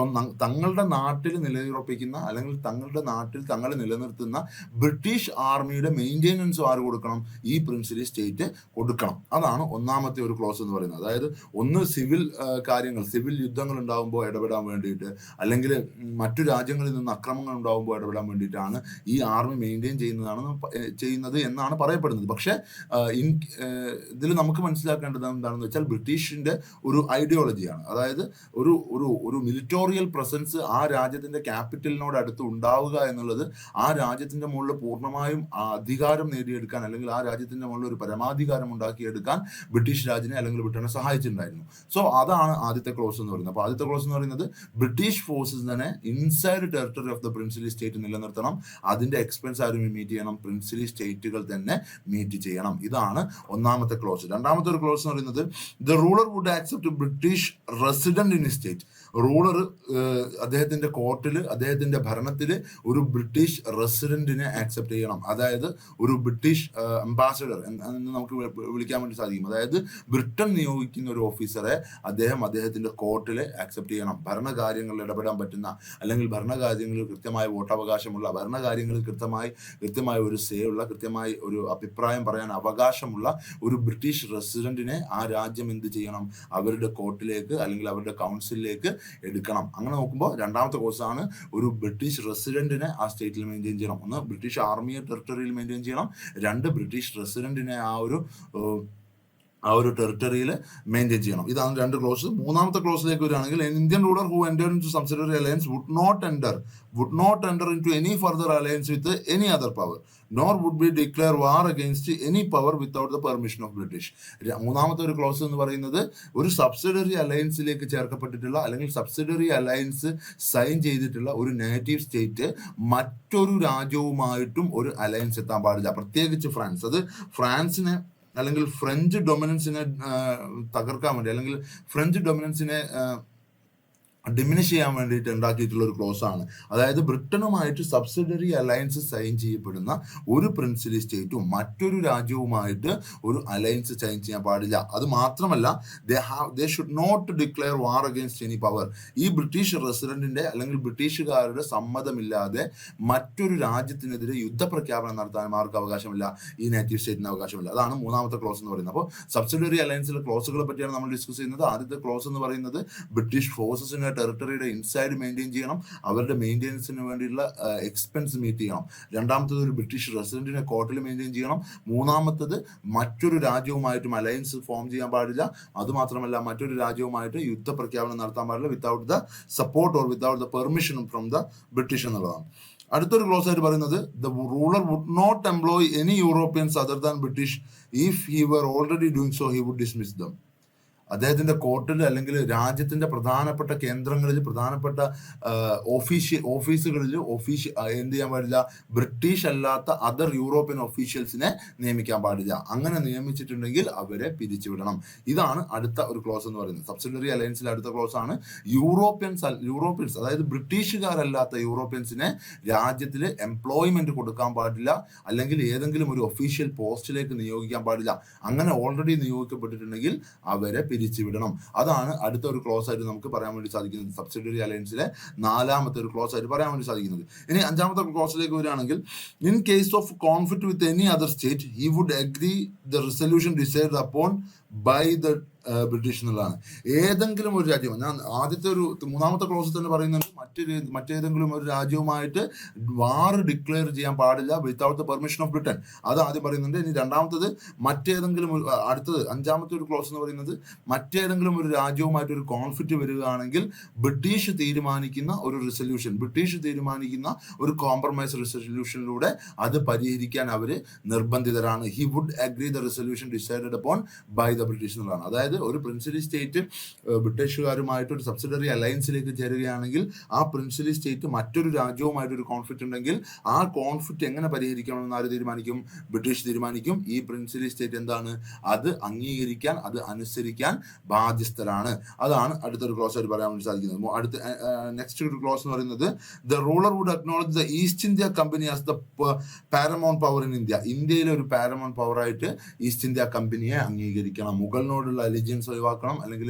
തങ്ങളുടെ നാട്ടിൽ നിലയുറപ്പിക്കുന്ന അല്ലെങ്കിൽ തങ്ങളുടെ നാട്ടിൽ തങ്ങളെ നിലനിർത്തുന്ന ബ്രിട്ടീഷ് ആർമിയുടെ മെയിൻ്റെനൻസും ആര് കൊടുക്കണം? ഈ പ്രിൻസിലി സ്റ്റേറ്റ് കൊടുക്കണം. അതാണ് ഒന്നാമത്തെ ഒരു ക്ലോസ് എന്ന് പറയുന്നത്. അതായത് ഒന്ന് സിവിൽ കാര്യങ്ങൾ, സിവിൽ യുദ്ധങ്ങൾ ഉണ്ടാകുമ്പോൾ ഇടപെടാൻ വേണ്ടിയിട്ട്, അല്ലെങ്കിൽ മറ്റു രാജ്യങ്ങളിൽ നിന്ന് അക്രമങ്ങൾ ഉണ്ടാകുമ്പോൾ ഇടപെടാൻ വേണ്ടിയിട്ടാണ് ഈ ആർമി മെയിൻറ്റെയിൻ ചെയ്യുന്നത് എന്നാണ് പറയപ്പെടുന്നത്. പക്ഷേ ഇതിൽ നമുക്ക് മനസ്സിലാക്കേണ്ടത് എന്താണെന്ന് വെച്ചാൽ ബ്രിട്ടീഷിന്റെ ഒരു ഐഡിയോളജിയാണ്. അതായത് ഒരു മിലിറ്റോറിയൽ പ്രസൻസ് ആ രാജ്യത്തിന്റെ ക്യാപിറ്റലിനോട് അടുത്ത് ഉണ്ടാവുക എന്നുള്ളത് ആ രാജ്യത്തിന്റെ മുകളിൽ പൂർണ്ണമായും അധികാരം നേടിയെടുക്കാൻ, അല്ലെങ്കിൽ ആ രാജ്യത്തിന്റെ മുകളിൽ ഒരു പരമാധികാരം ഉണ്ടാക്കിയെടുക്കാൻ ബ്രിട്ടീഷ് രാജിനെ അല്ലെങ്കിൽ ബ്രിട്ടനെ സഹായിച്ചിട്ടുണ്ടായിരുന്നു. സോ അതാണ് ആദ്യത്തെ ക്ലോസ് എന്ന് പറയുന്നത്. അപ്പോൾ ആദ്യത്തെ ക്ലോസ് എന്ന് പറയുന്നത് ബ്രിട്ടീഷ് ഫോഴ്സസ് തന്നെ inside territory of the princely state നിലനിർത്തണം. അതിന്റെ എക്സ്പെൻസ് ആരും മീറ്റ് ചെയ്യണം, പ്രിൻസിലി സ്റ്റേറ്റുകൾ തന്നെ മീറ്റ് ചെയ്യണം. ഇതാണ് ഒന്നാമത്തെ ക്ലോസ്. രണ്ടാമത്തെ ഒരു ക്ലോസ് എന്ന് പറയുന്നത് the ruler would accept British resident in state. Ruler അദ്ദേഹത്തിന്റെ കോർട്ടിൽ, അദ്ദേഹത്തിന്റെ ഭരണത്തിൽ ഒരു ബ്രിട്ടീഷ് റെസിഡന്റിനെ ആക്സെപ്റ്റ് ചെയ്യണം. അതായത് ഒരു ബ്രിട്ടീഷ് അംബാസഡർ എന്ന് നമുക്ക് വിളിക്കാൻ വേണ്ടി സാധിക്കും. അതായത് ബ്രിട്ടൻ നിയോഗിക്കുന്ന ഒരു ഓഫീസറെ അദ്ദേഹത്തിന്റെ കോർട്ടിൽ ആക്സെപ്റ്റ് ചെയ്യണം. ഭരണകാര്യങ്ങളിൽ ഇടപെടാൻ പറ്റുന്ന, അല്ലെങ്കിൽ ഭരണകാര്യങ്ങളിൽ കൃത്യമായ വോട്ടവകാശമുള്ള, ഭരണകാര്യങ്ങളിൽ കൃത്യമായ ഒരു സേ ഉള്ള, കൃത്യമായി ഒരു അഭിപ്രായം പറയാൻ അവകാശമുള്ള ഒരു ബ്രിട്ടീഷ് റെസിഡന്റിനെ ആ രാജ്യം എന്ത് ചെയ്യണം? അവരുടെ കോർട്ടിലേക്ക് അല്ലെങ്കിൽ അവരുടെ കൗൺസിലിലേക്ക് എടുക്കണം. അങ്ങനെ നോക്കുമ്പോൾ രണ്ടാമത്തെ കോഴ്സാണ് ഒരു ബ്രിട്ടീഷ് റെസിഡന്റിനെ ആ സ്റ്റേറ്റിൽ മെയിൻറ്റെയിൻ ചെയ്യണം. ഒന്ന് ബ്രിട്ടീഷ് ആർമിയെ ടെറിട്ടറിയിൽ മെയിൻറ്റെയിൻ ചെയ്യണം, രണ്ട് ബ്രിട്ടീഷ് റെസിഡന്റിനെ ആ ഒരു ടെറിട്ടറിയിൽ മെയിൻറ്റെയിൻ ചെയ്യണം. ഇതാണ് രണ്ട് ക്ലോസ്. മൂന്നാമത്തെ ക്ലോസിലേക്ക് വരികയാണെങ്കിൽ Indian ruler who enter into subsidiary alliance would not enter into any further alliance with any other power nor would be declare war against any power without the permission of British. മൂന്നാമത്തെ ഒരു clause എന്ന് പറയുന്നത് ഒരു subsidiary അലയൻസിലേക്ക് ചേർക്കപ്പെട്ടിട്ടുള്ള അല്ലെങ്കിൽ subsidiary alliance sign ചെയ്തിട്ടുള്ള ഒരു native state മറ്റൊരു രാജ്യവുമായിട്ടും ഒരു അലയൻസ് എത്താൻ പാടില്ല. പ്രത്യേകിച്ച് ഫ്രാൻസ്. അത് ഫ്രാൻസിനെ അല്ലെങ്കിൽ ഫ്രഞ്ച് ഡൊമിനൻസിനെ തകർക്കാൻ വേണ്ടി, അല്ലെങ്കിൽ ഫ്രഞ്ച് ഡൊമിനൻസിനെ ഡിമിനിഷ് ചെയ്യാൻ വേണ്ടിയിട്ട് ഉണ്ടാക്കിയിട്ടുള്ള ഒരു ക്ലോസ് ആണ്. അതായത് ബ്രിട്ടനുമായിട്ട് സബ്സിഡറി അലയൻസ് സൈൻ ചെയ്യപ്പെടുന്ന ഒരു പ്രിൻസിലി സ്റ്റേറ്റും മറ്റൊരു രാജ്യവുമായിട്ട് ഒരു അലയൻസ് സൈൻ ചെയ്യാൻ പാടില്ല. അത് മാത്രമല്ല, they should not declare war against any power. ഈ ബ്രിട്ടീഷ് റെസിഡന്റിന്റെ അല്ലെങ്കിൽ ബ്രിട്ടീഷുകാരുടെ സമ്മതമില്ലാതെ മറ്റൊരു രാജ്യത്തിനെതിരെ യുദ്ധപ്രഖ്യാപനം നടത്താൻ ആർക്ക് അവകാശമില്ല? ഈ നേറ്റീവ് സ്റ്റേറ്റിന് അവകാശമില്ല. അതാണ് മൂന്നാമത്തെ ക്ലോസ് എന്ന് പറയുന്നത്. അപ്പോൾ സബ്സിഡറി അലയൻസിലെ ക്ലോസുകളെ പറ്റിയാണ് നമ്മൾ ഡിസ്കസ് ചെയ്യുന്നത്. ആദ്യത്തെ ക്ലോസ് എന്ന് പറയുന്നത് ബ്രിട്ടീഷ് ഫോഴ്സസിനെ ടെറിട്ടറിയുടെ ഇൻസൈഡ് മെയിൻറ്റെയിൻ ചെയ്യണം, അവരുടെ മെയിൻ്റെനൻസിന് വേണ്ടിയുള്ള എക്സ്പെൻസ് മീറ്റ് ചെയ്യണം. രണ്ടാമത്തത് ഒരു ബ്രിട്ടീഷ് റെസിഡന്റിനെ കോർട്ടിൽ മെയിൻറ്റെയിൻ ചെയ്യണം. മൂന്നാമത്തത് മറ്റൊരു രാജ്യവുമായിട്ടും അലയൻസ് ഫോം ചെയ്യാൻ പാടില്ല. അതുമാത്രമല്ല, മറ്റൊരു രാജ്യവുമായിട്ട് യുദ്ധപ്രഖ്യാപനം നടത്താൻ പാടില്ല without the support or without the permission from the British എന്നുള്ളതാണ്. അടുത്തൊരു ക്ലോസ് ആയിട്ട് പറയുന്നത് the ruler would not employ any Europeans other than British if he were already doing so he would dismiss them. അദ്ദേഹത്തിന്റെ കോർട്ടിൽ അല്ലെങ്കിൽ രാജ്യത്തിന്റെ പ്രധാനപ്പെട്ട കേന്ദ്രങ്ങളിൽ, പ്രധാനപ്പെട്ട ഓഫീസുകളിൽ എന്ത് ചെയ്യാൻ പാടില്ല, ബ്രിട്ടീഷ് അല്ലാത്ത അതർ യൂറോപ്യൻ ഒഫീഷ്യൽസിനെ നിയമിക്കാൻ പാടില്ല. അങ്ങനെ നിയമിച്ചിട്ടുണ്ടെങ്കിൽ അവരെ പിരിച്ചുവിടണം. ഇതാണ് അടുത്ത ഒരു ക്ലോസ് എന്ന് പറയുന്നത്. സബ്സിഡറി അലയൻസിലെ അടുത്ത ക്ലോസ് ആണ് യൂറോപ്യൻസ്, അതായത് ബ്രിട്ടീഷുകാരല്ലാത്ത യൂറോപ്യൻസിനെ രാജ്യത്തിൽ എംപ്ലോയ്മെന്റ് കൊടുക്കാൻ പാടില്ല, അല്ലെങ്കിൽ ഏതെങ്കിലും ഒരു ഒഫീഷ്യൽ പോസ്റ്റിലേക്ക് നിയോഗിക്കാൻ പാടില്ല. അങ്ങനെ ഓൾറെഡി നിയോഗിക്കപ്പെട്ടിട്ടുണ്ടെങ്കിൽ അവരെ പിരിച്ചുവിടണം. അതാണ് അടുത്ത ഒരു ക്ലോസ് ആയിട്ട് നമുക്ക് പറയാൻ വേണ്ടി സാധിക്കുന്നത്. സബ്സിഡറി അലയൻസിലെ 4ാമത്തെ ഒരു ക്ലോസ് ആയിട്ട് പറയാൻ വേണ്ടി സാധിക്കുന്നത്. ഇനി 5ാമത്തെ ക്ലോസിലേക്ക് വരികയാണെങ്കിൽ, in case of conflict with any other state he would agree the resolution decide upon by the British എന്നുള്ളതാണ്. ഏതെങ്കിലും ഒരു രാജ്യം, ഞാൻ ആദ്യത്തെ ഒരു 3ാമത്തെ ക്ലോസിൽ തന്നെ പറയുന്നുണ്ട്, മറ്റേതെങ്കിലും ഒരു രാജ്യവുമായിട്ട് വാർ ഡിക്ലെയർ ചെയ്യാൻ പാടില്ല without the permission of Britain. അത് ആദ്യം പറയുന്നുണ്ട്. ഇനി രണ്ടാമത്തത് മറ്റേതെങ്കിലും അടുത്തത് 5ാമത്തെ ഒരു ക്ലോസ് എന്ന് പറയുന്നത്, മറ്റേതെങ്കിലും ഒരു രാജ്യവുമായിട്ട് ഒരു കോൺഫ്ലിക്റ്റ് വരികയാണെങ്കിൽ ബ്രിട്ടീഷ് തീരുമാനിക്കുന്ന ഒരു കോംപ്രമൈസ് റിസൊല്യൂഷനിലൂടെ അത് പരിഹരിക്കാൻ അവർ നിർബന്ധിതരാണ്. He would agree the resolution decided upon by the British എന്നുള്ളതാണ്. അതായത് ഒരു പ്രിൻസിലി സ്റ്റേറ്റ് ബ്രിട്ടീഷുകാരുമായിട്ട് ഒരു സബ്സിഡറി അലയൻസിലേക്ക് ചേരുകയാണെങ്കിൽ ആ പ്രിൻസിലി സ്റ്റേറ്റ് മറ്റൊരു രാജ്യവുമായിട്ട് ഒരു കോൺഫ്ലിക്റ്റ് ഉണ്ടെങ്കിൽ ആ കോൺഫ്ലിക്റ്റ് എങ്ങനെ പരിഹരിക്കണമെന്ന് ആര് തീരുമാനിക്കും? ബ്രിട്ടീഷ് തീരുമാനിക്കും. ഈ പ്രിൻസിലി സ്റ്റേറ്റ് എന്താണ്? അത് അംഗീകരിക്കാൻ, അത് അനുസരിക്കാൻ ബാധ്യസ്ഥരാണ്. അതാണ് അടുത്തൊരു ക്ലോസ് ആയിട്ട് പറയാൻ വേണ്ടി സാധിക്കുന്നത്. അടുത്ത നെക്സ്റ്റ് ഒരു ക്ലോസ് എന്ന് പറയുന്നത്, the ruler would acknowledge the East India Company as the paramount power in India. ഇന്ത്യയിലെ ഒരു പാരമൗണ്ട് പവറായിട്ട് ഈസ്റ്റ് ഇന്ത്യ കമ്പനിയെ അംഗീകരിക്കണം. മുഗളിനോടുള്ള അലീജിയൻസ് ഒഴിവാക്കണം, അല്ലെങ്കിൽ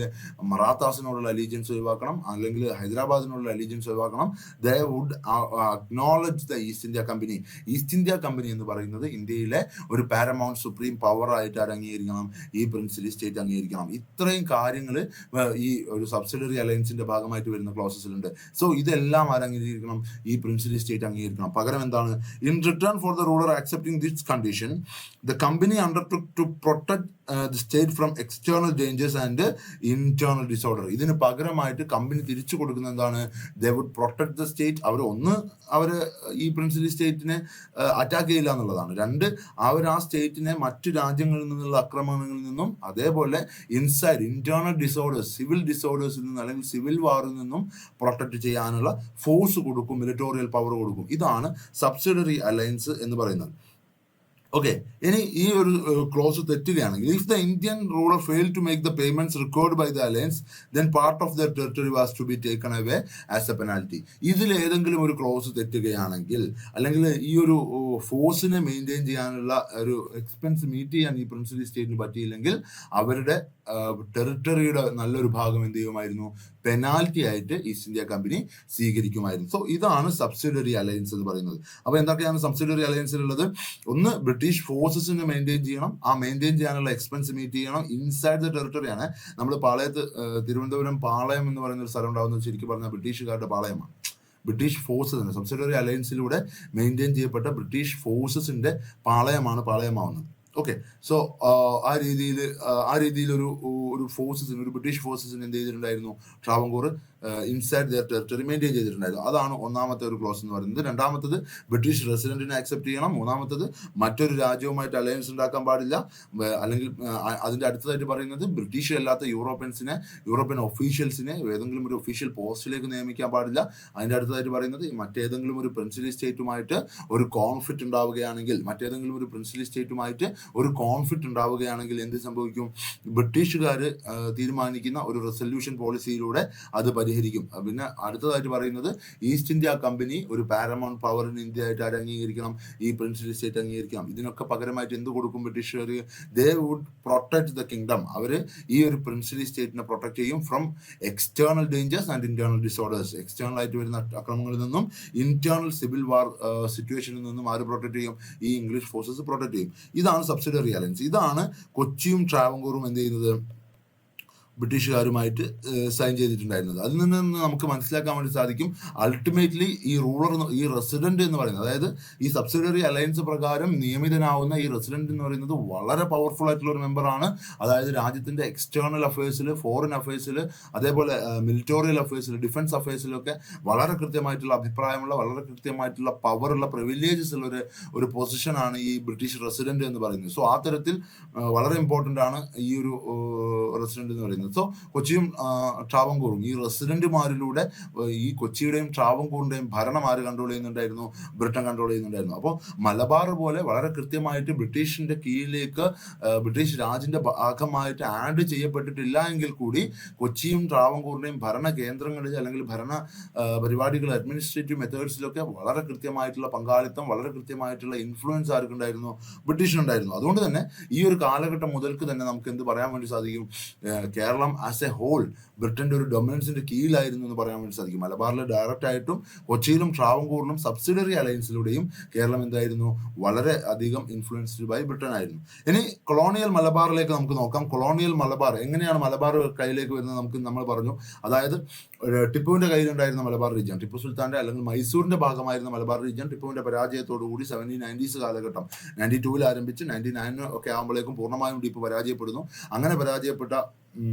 മറാത്താസിനോടുള്ള അലീജിയൻസ് ഒഴിവാക്കണം, അല്ലെങ്കിൽ ഹൈദരാബാദിനോടുള്ള അലീജിയൻസ് ഒഴിവാക്കണം. They would acknowledge the East India Company. East India Company എന്ന് പറയുന്നത് ഇന്ത്യയിലെ ഒരു പാരമൗണ്ട് സുപ്രീം പവർ ആയിട്ട് അംഗീകരിക്കണം, ഈ പ്രിൻസിലി സ്റ്റേറ്റ് അംഗീകരിക്കണം. ഇത്രയും കാര്യങ്ങൾ ഈ ഒരു സബ്സിഡറി അലയൻസിന്റെ ഭാഗമായിട്ട് വരുന്ന ക്ലോസസിലുണ്ട്. സോ ഇതെല്ലാം അംഗീകരിക്കണം, ഈ പ്രിൻസിലി സ്റ്റേറ്റ് അംഗീകരിക്കണം. പകരം എന്താണ്? In return for the ruler accepting this condition the company undertook to protect the state from external dangers and internal disorder. ഇതിന് പകരമായിട്ട് കമ്പനി തിരിച്ചു കൊടുക്കുന്ന എന്താണ്? They would protect the state. അവർ ഈ പ്രിൻസിലി സ്റ്റേറ്റിനെ അറ്റാക്ക് ചെയ്യില്ല എന്നുള്ളതാണ്. 2, അവർ ആ സ്റ്റേറ്റിനെ മറ്റു രാജ്യങ്ങളിൽ നിന്നുള്ള ആക്രമണങ്ങളിൽ നിന്നും, അതേപോലെ ഇൻസൈഡ് ഇന്റേണൽ ഡിസോർഡേഴ്സ്, സിവിൽ ഡിസോർഡേഴ്സിൽ നിന്നും അല്ലെങ്കിൽ സിവിൽ വാറിൽ നിന്നും പ്രൊട്ടക്ട് ചെയ്യാനുള്ള ഫോഴ്സ് കൊടുക്കും, മിലിറ്റോറിയൽ പവർ കൊടുക്കും. ഇതാണ് സബ്സിഡറി അലയൻസ് എന്ന് പറയുന്നത്. ഓക്കെ, ഇനി ഈ ഒരു ക്ലോസ് തെറ്റുകയാണെങ്കിൽ, if the Indian ruler fail to make the payments required by the alliance then part of the territory was to be taken away as a penalty. ഇതിൽ ഏതെങ്കിലും ഒരു ക്ലോസ് തെറ്റുകയാണെങ്കിൽ, അല്ലെങ്കിൽ ഈ ഒരു ഫോഴ്സിനെ മെയിൻറ്റെയിൻ ചെയ്യാനുള്ള ഒരു എക്സ്പെൻസ് മീറ്റ് ചെയ്യാൻ ഈ പ്രിൻസിലി സ്റ്റേറ്റിന് പറ്റിയില്ലെങ്കിൽ അവരുടെ ടെറിട്ടറിയുടെ നല്ലൊരു ഭാഗം എന്ത് ചെയ്യുമായിരുന്നു? പെനാൽറ്റി ആയിട്ട് ഈസ്റ്റ് ഇന്ത്യ കമ്പനി സ്വീകരിക്കുമായിരുന്നു. സോ ഇതാണ് സബ്സിഡറി അലയൻസ് എന്ന് പറയുന്നത്. അപ്പോൾ എന്തൊക്കെയാണ് സബ്സിഡറി അലയൻസിലുള്ളത്? ഒന്ന്, ബ്രിട്ടീഷ് ഫോഴ്സസിനെ മെയിൻറ്റെയിൻ ചെയ്യണം. ആ മെയിൻറ്റെയിൻ ചെയ്യാനുള്ള എക്സ്പെൻസ് മീറ്റ് ചെയ്യണം. ഇൻസൈഡ് ദ ടെറിട്ടറിയാണ്. നമ്മൾ തിരുവനന്തപുരം പാളയം എന്ന് പറയുന്ന ഒരു സ്ഥലം ഉണ്ടാകുന്നത് ശരിക്കും പറഞ്ഞാൽ ബ്രിട്ടീഷുകാരുടെ പാളയമാണ്. ബ്രിട്ടീഷ് ഫോഴ്സസ് തന്നെ സബ്സിഡറി അലയൻസിലൂടെ മെയിൻറ്റെയിൻ ചെയ്യപ്പെട്ട ബ്രിട്ടീഷ് ഫോഴ്സസിന്റെ പാളയമാവുന്നത്. ഓക്കെ, സോ ആ രീതിയിൽ ഒരു ഫോഴ്സസിന്, ഒരു ബ്രിട്ടീഷ് ഫോഴ്സസിന് എന്ത് ചെയ്തിട്ടുണ്ടായിരുന്നു? Travancore inside their territory maintain ചെയ്തിട്ടുണ്ടായിരുന്നു. അതാണ് ഒന്നാമത്തെ ഒരു ക്ലോസ് എന്ന് പറയുന്നത്. രണ്ടാമത്തത്, ബ്രിട്ടീഷ് റെസിഡന്റിനെ ആക്സെപ്റ്റ് ചെയ്യണം. മൂന്നാമത്തത്, മറ്റൊരു രാജ്യവുമായിട്ട് അലയൻസ് ഉണ്ടാക്കാൻ പാടില്ല. അല്ലെങ്കിൽ അതിന്റെ അടുത്തതായിട്ട് പറയുന്നത്, ബ്രിട്ടീഷ് അല്ലാത്ത യൂറോപ്യൻ ഒഫീഷ്യൽസിനെ ഏതെങ്കിലും ഒരു ഒഫീഷ്യൽ പോസ്റ്റിലേക്ക് നിയമിക്കാൻ പാടില്ല. അതിന്റെ അടുത്തതായിട്ട് പറയുന്നത്, മറ്റേതെങ്കിലും ഒരു പ്രിൻസിലി സ്റ്റേറ്റുമായിട്ട് ഒരു കോൺഫ്ലിക്റ്റ് ഉണ്ടാവുകയാണെങ്കിൽ എന്ത് സംഭവിക്കും? ബ്രിട്ടീഷുകാർ തീരുമാനിക്കുന്ന ഒരു റെസൊല്യൂഷൻ പോളിസിയിലൂടെ അത് പരിഹരിക്കും. പിന്നെ അടുത്തതായിട്ട് പറയുന്നത്, ഈസ്റ്റ് ഇന്ത്യ കമ്പനി ഒരു പാരമൗണ്ട് പവർ ഇൻ ഇന്ത്യ ആയിട്ട് അംഗീകരിക്കണം, ഈ പ്രിൻസിലി സ്റ്റേറ്റ് അംഗീകരിക്കണം. ഇതിനൊക്കെ പകരമായിട്ട് എന്ത് കൊടുക്കും ബ്രിട്ടീഷുകാർ? They would protect the kingdom. അവർ ഈ ഒരു പ്രിൻസിലി സ്റ്റേറ്റിനെ പ്രൊട്ടക്ട് ചെയ്യും from external dangers and internal disorders. External ആയിട്ട് വരുന്ന അക്രമങ്ങളിൽ നിന്നും ഇന്റേണൽ സിവിൽ വാർ സിറ്റുവേഷനിൽ നിന്നും ആര് പ്രൊട്ടക്ട് ചെയ്യും? ഈ ഇംഗ്ലീഷ് ഫോഴ്സസ് പ്രൊട്ടക്ട് ചെയ്യും. ഇതാണ് സബ്സിഡറി അലയൻസ്. ഇതാണ് കൊച്ചിയും ട്രാവൻകൂറും എന്ത് ചെയ്യുന്നത്? ബ്രിട്ടീഷുകാരുമായിട്ട് സൈൻ ചെയ്തിട്ടുണ്ടായിരുന്നത്. അതിൽ നിന്ന് നമുക്ക് മനസ്സിലാക്കാൻ വേണ്ടി സാധിക്കും, അൾട്ടിമേറ്റ്ലി ഈ റെസിഡന്റ് എന്ന് പറയുന്നത്, അതായത് ഈ സബ്സിഡറി അലയൻസ് പ്രകാരം നിയമിതനാവുന്ന ഈ റെസിഡന്റ് എന്ന് പറയുന്നത് വളരെ പവർഫുൾ ആയിട്ടുള്ള ഒരു മെമ്പറാണ്. അതായത് രാജ്യത്തിന്റെ എക്സ്റ്റേണൽ അഫയേഴ്സിൽ, ഫോറിൻ അഫയേഴ്സിൽ, അതേപോലെ മിലിറ്റോറിയൽ അഫയേഴ്സിൽ, ഡിഫൻസ് അഫയേഴ്സിലൊക്കെ വളരെ കൃത്യമായിട്ടുള്ള അഭിപ്രായമുള്ള, വളരെ കൃത്യമായിട്ടുള്ള പവറുള്ള, പ്രിവിലേജസ് ഉള്ള ഒരു പൊസിഷനാണ് ഈ ബ്രിട്ടീഷ് റെസിഡന്റ് എന്ന് പറയുന്നത്. സോ ആ തരത്തിൽ വളരെ ഇമ്പോർട്ടൻ്റ് ആണ് ഈ ഒരു റെസിഡന്റ് എന്ന് പറയുന്നത്. പറയുന്നത്. സോ കൊച്ചിയും ട്രാവൻകൂറും ഈ റെസിഡന്റുമാരിലൂടെ ഈ കൊച്ചിയുടെയും ട്രാവൻകൂറിന്റെയും ഭരണം ആര് കൺട്രോൾ ചെയ്യുന്നുണ്ടായിരുന്നു? ബ്രിട്ടൻ കൺട്രോൾ ചെയ്യുന്നുണ്ടായിരുന്നു. അപ്പോൾ മലബാർ പോലെ വളരെ കൃത്യമായിട്ട് ബ്രിട്ടീഷിന്റെ കീഴിലേക്ക് ബ്രിട്ടീഷ് രാജിന്റെ ഭാഗമായിട്ട് ആഡ് ചെയ്യപ്പെട്ടിട്ടില്ല എങ്കിൽ കൂടി കൊച്ചിയും ട്രാവൻകൂറിന്റെയും ഭരണ കേന്ദ്രങ്ങളിൽ അല്ലെങ്കിൽ ഭരണ പരിപാടികൾ അഡ്മിനിസ്ട്രേറ്റീവ് മെത്തേഡ്സിലൊക്കെ വളരെ കൃത്യമായിട്ടുള്ള പങ്കാളിത്തം, വളരെ കൃത്യമായിട്ടുള്ള ഇൻഫ്ലുവൻസ് ആർക്കുണ്ടായിരുന്നു? ബ്രിട്ടീഷിനുണ്ടായിരുന്നു. അതുകൊണ്ട് തന്നെ ഈ ഒരു കാലഘട്ടം മുതൽക്ക് തന്നെ നമുക്ക് എന്ത് പറയാൻ വേണ്ടി സാധിക്കും? കേരളം ആസ് എ ഹോൾ ബ്രിട്ടന്റെ ഒരു ഡൊമിനൻസിന്റെ കീഴിലായിരുന്നു എന്ന് പറയാൻ വേണ്ടി സാധിക്കും. മലബാറിൽ ഡയറക്റ്റ് ആയിട്ടും കൊച്ചിയിലും ട്രാവൻകൂറിനും സബ്സിഡറി അലയൻസിലൂടെയും കേരളം എന്തായിരുന്നു? വളരെ അധികം ഇൻഫ്ലുവൻസ്ഡ് ബൈ ബ്രിട്ടൻ ആയിരുന്നു. ഇനി കൊളോണിയൽ മലബാറിലേക്ക് നമുക്ക് നോക്കാം. കൊളോണിയൽ മലബാർ എങ്ങനെയാണ് മലബാർ കയ്യിലേക്ക് വരുന്നത് നമ്മൾ പറഞ്ഞു. അതായത് ടിപ്പുവിന്റെ കയ്യിലുണ്ടായിരുന്ന മലബാർ റീജിയൻ, ടിപ്പു സുൽത്താന്റെ അല്ലെങ്കിൽ മൈസൂരിന്റെ ഭാഗമായിരുന്ന മലബാർ റീജിയൻ ടിപ്പുവിന്റെ പരാജയത്തോടുകൂടി 1790s കാലഘട്ടം 92 ആരംഭിച്ച് 99 ഒക്കെ ആകുമ്പോഴേക്കും പൂർണ്ണമായും ടിപ്പു പരാജയപ്പെടുന്നു. അങ്ങനെ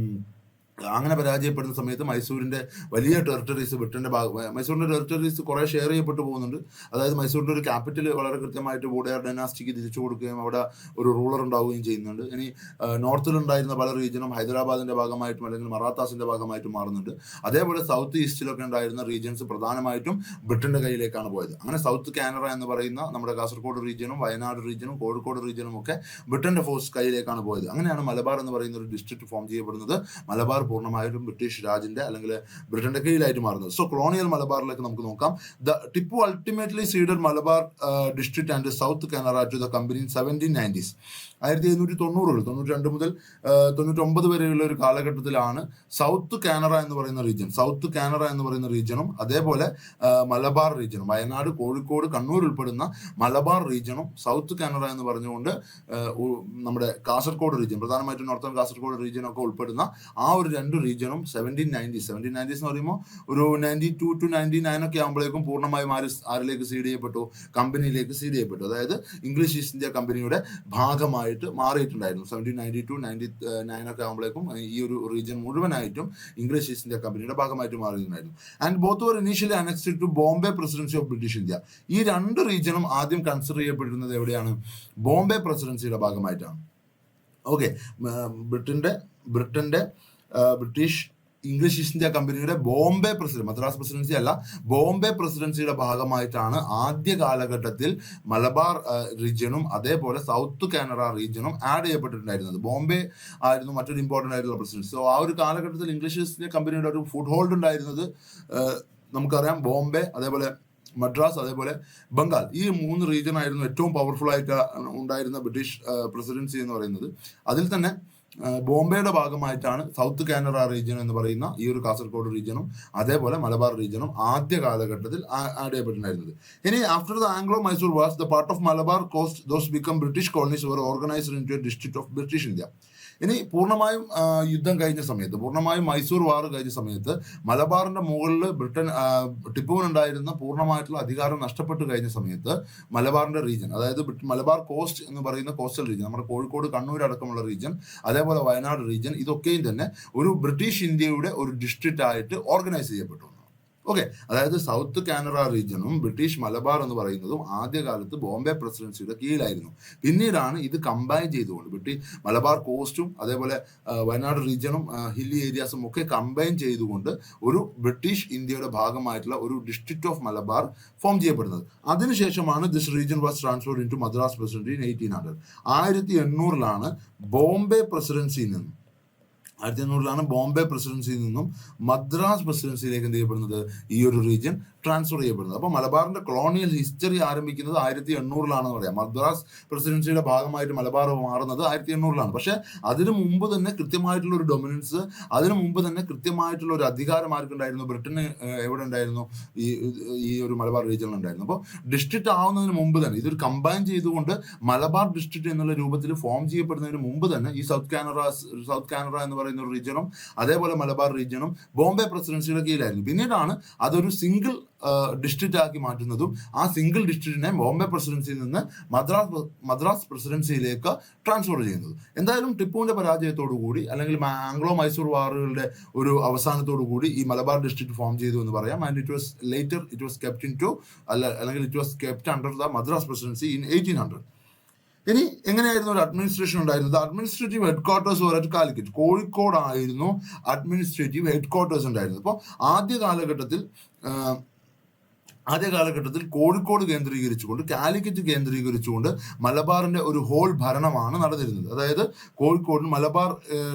പരാജയപ്പെടുന്ന സമയത്ത് മൈസൂരിന്റെ വലിയ ടെറിട്ടറീസ് ബ്രിട്ടന്റെ മൈസൂരിന്റെ ടെറിട്ടറീസ് കുറെ ഷെയർ ചെയ്യപ്പെട്ടു പോകുന്നുണ്ട്. അതായത് മൈസൂരിന്റെ ഒരു ക്യാപിറ്റൽ വളരെ കൃത്യമായിട്ട് വോഡയർ ഡൈനാസ്റ്റിക്ക് തിരിച്ചു കൊടുക്കുകയും അവിടെ ഒരു റൂളർ ഉണ്ടാവുകയും ചെയ്യുന്നുണ്ട്. ഇനി നോർത്തിലുണ്ടായിരുന്ന പല റീജിയനും ഹൈദരാബാദിന്റെ ഭാഗമായിട്ടും അല്ലെങ്കിൽ മറാത്താസിന്റെ ഭാഗമായിട്ടും മാറുന്നുണ്ട്. അതേപോലെ സൗത്ത് ഈസ്റ്റിലൊക്കെ ഉണ്ടായിരുന്ന റീജിയൻസ് പ്രധാനമായിട്ടും ബ്രിട്ടന്റെ കയ്യിലേക്കാണ് പോയത്. അങ്ങനെ സൗത്ത് കാനറ എന്ന് പറയുന്ന നമ്മുടെ കാസർഗോഡ് റീജിയനും വയനാട് റീജിയനും കോഴിക്കോട് റീജിയനും ഒക്കെ ബ്രിട്ടന്റെ ഫോഴ്സ് കയ്യിലേക്കാണ് പോയത്. അങ്ങനെയാണ് മലബാർ എന്ന് പറയുന്ന ഒരു ഡിസ്ട്രിക്ട് ഫോം ചെയ്യപ്പെടുന്നത്. മലബാർ പൂർണ്ണമായിട്ടും ബ്രിട്ടീഷ് രാജിന്റെ അല്ലെങ്കിൽ ബ്രിട്ടന്റെ കീഴിലായിട്ട് മാറുന്നത്. സോ കൊളോണിയൽ മലബാറിലേക്ക് നമുക്ക് നോക്കാം. Tipu ultimately ceded Malabar district and south Canara to the company in 1790s. 1790 92 മുതൽ 99 വരെയുള്ള ഒരു കാലഘട്ടത്തിലാണ് സൗത്ത് കാനറ എന്ന് പറയുന്ന റീജിയനും അതേപോലെ മലബാർ റീജിയനും വയനാട്, കോഴിക്കോട്, കണ്ണൂർ ഉൾപ്പെടുന്ന മലബാർ റീജിയനും സൗത്ത് കാനറ എന്ന് പറഞ്ഞുകൊണ്ട് നമ്മുടെ കാസർഗോഡ് റീജിയൻ, പ്രധാനമായിട്ടും നോർത്തേൺ കാസർഗോഡ് റീജിയൻ ഒക്കെ ഉൾപ്പെടുന്ന ആ ഒരു രണ്ട് റീജിയനും 1790s എന്ന് പറയുമ്പോൾ ഒരു 92 to 99 ഒക്കെ ആകുമ്പോഴേക്കും പൂർണ്ണമായും ആരിലേക്ക് സീഡ് ചെയ്യപ്പെട്ടു? കമ്പനിയിലേക്ക് സീഡ് ചെയ്യപ്പെട്ടു. അതായത് ഇംഗ്ലീഷ് ഈസ്റ്റ് ഇന്ത്യ കമ്പനിയുടെ ഭാഗമായി മാറിയിട്ടുണ്ടായിരുന്നു. 1792 99 ഒക്കെ ആകുമ്പോഴേക്കും ഈ ഒരു റീജിയൻ മുഴുവനായിട്ടും ഇംഗ്ലീഷ് ഈസ്റ്റ് ഇന്ത്യ കമ്പനിയുടെ ഭാഗമായിട്ട് മാറിയിട്ടുണ്ടായിരുന്നു. And both were initially annexed to Bombay presidency of British India. ഈ രണ്ട് റീജിയനും ആദ്യം കൺസിഡർ ചെയ്യപ്പെട്ടിരുന്നത് എവിടെയാണ്? ബോംബെ പ്രസിഡൻസിയുടെ ഭാഗമായിട്ടാണ്. Okay, British English East India കമ്പനിയുടെ ബോംബെ പ്രസിഡന്റ്, മദ്രാസ് പ്രസിഡൻസി അല്ല, ബോംബെ പ്രസിഡൻസിയുടെ ഭാഗമായിട്ടാണ് ആദ്യ കാലഘട്ടത്തിൽ മലബാർ റീജിയനും അതേപോലെ സൗത്ത് കാനറ റീജിയനും ആഡ് ചെയ്യപ്പെട്ടിട്ടുണ്ടായിരുന്നത്. ബോംബെ ആയിരുന്നു മറ്റൊരു ഇമ്പോർട്ടൻ്റ് ആയിട്ടുള്ള പ്രസിഡൻസി. സോ ആ ഒരു കാലഘട്ടത്തിൽ ഇംഗ്ലീഷ് ഈസ്റ്റ് ഇന്ത്യ കമ്പനിയുടെ ഒരു ഫുഡ് ഹോൾഡ് ഉണ്ടായിരുന്നത് നമുക്കറിയാം. ബോംബെ, അതേപോലെ മദ്രാസ്, അതേപോലെ ബംഗാൾ, ഈ 3 റീജിയൻ ആയിരുന്നു ഏറ്റവും പവർഫുൾ ആയിട്ട് ഉണ്ടായിരുന്ന ബ്രിട്ടീഷ് പ്രസിഡൻസി എന്ന് പറയുന്നത്. അതിൽ തന്നെ ബോംബെയുടെ ഭാഗമായിട്ടാണ് സൗത്ത് കാനറ റീജിയൻ എന്ന് പറയുന്ന ഈ ഒരു കാസർഗോഡ് റീജിയനും അതേപോലെ മലബാർ റീജിയനും ആദ്യ കാലഘട്ടത്തിൽ ആഡ് ചെയ്യപ്പെട്ടിട്ടുണ്ടായിരുന്നത്. ഇനി after the Anglo Mysore wars the part of Malabar coast those become British colonies were organised into a district of British India. ഇനി പൂർണ്ണമായും യുദ്ധം കഴിഞ്ഞ സമയത്ത്, പൂർണ്ണമായും മൈസൂർ വാർ കഴിഞ്ഞ സമയത്ത് മലബാറിന്റെ മുകളിൽ ടിപ്പുവിനുണ്ടായിരുന്ന പൂർണ്ണമായിട്ടുള്ള അധികാരം നഷ്ടപ്പെട്ടു കഴിഞ്ഞ സമയത്ത് മലബാറിന്റെ റീജിയൻ, അതായത് മലബാർ കോസ്റ്റ് എന്ന് പറയുന്ന കോസ്റ്റൽ റീജിയൻ, നമ്മുടെ കോഴിക്കോട്, കണ്ണൂർ അടക്കമുള്ള റീജിയൻ, അതേപോലെ വയനാട് റീജിയൻ, ഇതൊക്കെയും തന്നെ ഒരു ബ്രിട്ടീഷ് ഇന്ത്യയുടെ ഒരു ഡിസ്ട്രിക്റ്റ് ആയിട്ട് ഓർഗനൈസ് ചെയ്യപ്പെട്ടു. ഓക്കെ, അതായത് സൗത്ത് കാനറ റീജിയനും ബ്രിട്ടീഷ് മലബാർ എന്ന് പറയുന്നതും ആദ്യകാലത്ത് ബോംബെ പ്രസിഡൻസിയുടെ കീഴിലായിരുന്നു. പിന്നീടാണ് ഇത് കമ്പൈൻ ചെയ്തുകൊണ്ട് മലബാർ കോസ്റ്റും അതേപോലെ വയനാട് റീജിയനും ഹില്ലി ഏരിയാസും ഒക്കെ കമ്പൈൻ ചെയ്തുകൊണ്ട് ഒരു ബ്രിട്ടീഷ് ഇന്ത്യയുടെ ഭാഗമായിട്ടുള്ള ഒരു ഡിസ്ട്രിക്ട് ഓഫ് മലബാർ ഫോം ചെയ്യപ്പെടുന്നത്. അതിനുശേഷമാണ് this region was transferred into Madras presidency in 1800. 1800 Bombay പ്രസിഡൻസിയിൽ നിന്നും 1800 ബോംബെ പ്രസിഡൻസിയിൽ നിന്നും മദ്രാസ് പ്രസിഡൻസിയിലേക്ക് എന്ത് ചെയ്യപ്പെടുന്നത്? ഈ ഒരു റീജിയൻ ട്രാൻസ്ഫർ ചെയ്യപ്പെടുന്നത്. അപ്പോൾ മലബാറിന്റെ കൊളോണിയൽ ഹിസ്റ്ററി ആരംഭിക്കുന്നത് 1800 പറയാം. മദ്രാസ് പ്രസിഡൻസിയുടെ ഭാഗമായിട്ട് മലബാർ മാറുന്നത് 1800. പക്ഷെ അതിനു മുമ്പ് തന്നെ കൃത്യമായിട്ടുള്ള ഒരു ഡൊമിനൻസ്, അതിനു മുമ്പ് തന്നെ കൃത്യമായിട്ടുള്ള ഒരു അധികാരം ആർക്കുണ്ടായിരുന്നു? ബ്രിട്ടന് എവിടെ ഉണ്ടായിരുന്നു? ഈ ഒരു മലബാർ റീജിയനിൽ ഉണ്ടായിരുന്നു. അപ്പോൾ ഡിസ്ട്രിക്റ്റ് ആവുന്നതിന് മുമ്പ് തന്നെ ഇതൊരു കമ്പൈൻ ചെയ്തുകൊണ്ട് മലബാർ ഡിസ്ട്രിക്റ്റ് എന്നുള്ള രൂപത്തിൽ ഫോം ചെയ്യപ്പെടുന്നതിന് മുമ്പ് തന്നെ ഈ സൗത്ത് കാനറ എന്ന് പറയുന്ന ഒരു റീജിയനും അതേപോലെ മലബാർ റീജിയനും ബോംബെ പ്രസിഡൻസിയുടെ കീഴിലായിരുന്നു. പിന്നീടാണ് അതൊരു സിംഗിൾ ഡിസ്ട്രിക്റ്റ് ആക്കി മാറ്റുന്നതും ആ സിംഗിൾ ഡിസ്ട്രിക്റ്റിനെ ബോംബെ പ്രസിഡൻസിയിൽ നിന്ന് മദ്രാസ് പ്രസിഡൻസിയിലേക്ക് ട്രാൻസ്ഫർ ചെയ്യുന്നത്. എന്തായാലും ടിപ്പുവിന്റെ പരാജയത്തോടു കൂടി അല്ലെങ്കിൽ ആംഗ്ലോ മൈസൂർ വാറുകളുടെ ഒരു അവസാനത്തോടു കൂടി ഈ മലബാർ ഡിസ്ട്രിക്ട് ഫോം ചെയ്തു എന്ന് പറയാം. And it was kept under the Madras presidency in 1800. ഇനി എങ്ങനെയായിരുന്നു ഒരു അഡ്മിനിസ്ട്രേഷൻ ഉണ്ടായിരുന്നത്? അഡ്മിനിസ്ട്രേറ്റീവ് ഹെഡ് ക്വാർട്ടേഴ്സ് വരെ കാലിക്കറ്റ്, കോഴിക്കോടായിരുന്നു അഡ്മിനിസ്ട്രേറ്റീവ് ഹെഡ് ക്വാർട്ടേഴ്സ് ഉണ്ടായിരുന്നത്. അപ്പോൾ ആദ്യ കാലഘട്ടത്തിൽ കോഴിക്കോട് കേന്ദ്രീകരിച്ചുകൊണ്ട്, കാലിക്കറ്റ് കേന്ദ്രീകരിച്ചുകൊണ്ട് മലബാറിന്റെ ഒരു ഹോൾ ഭരണമാണ് നടന്നിരുന്നത്. അതായത് കോഴിക്കോട് മലബാർ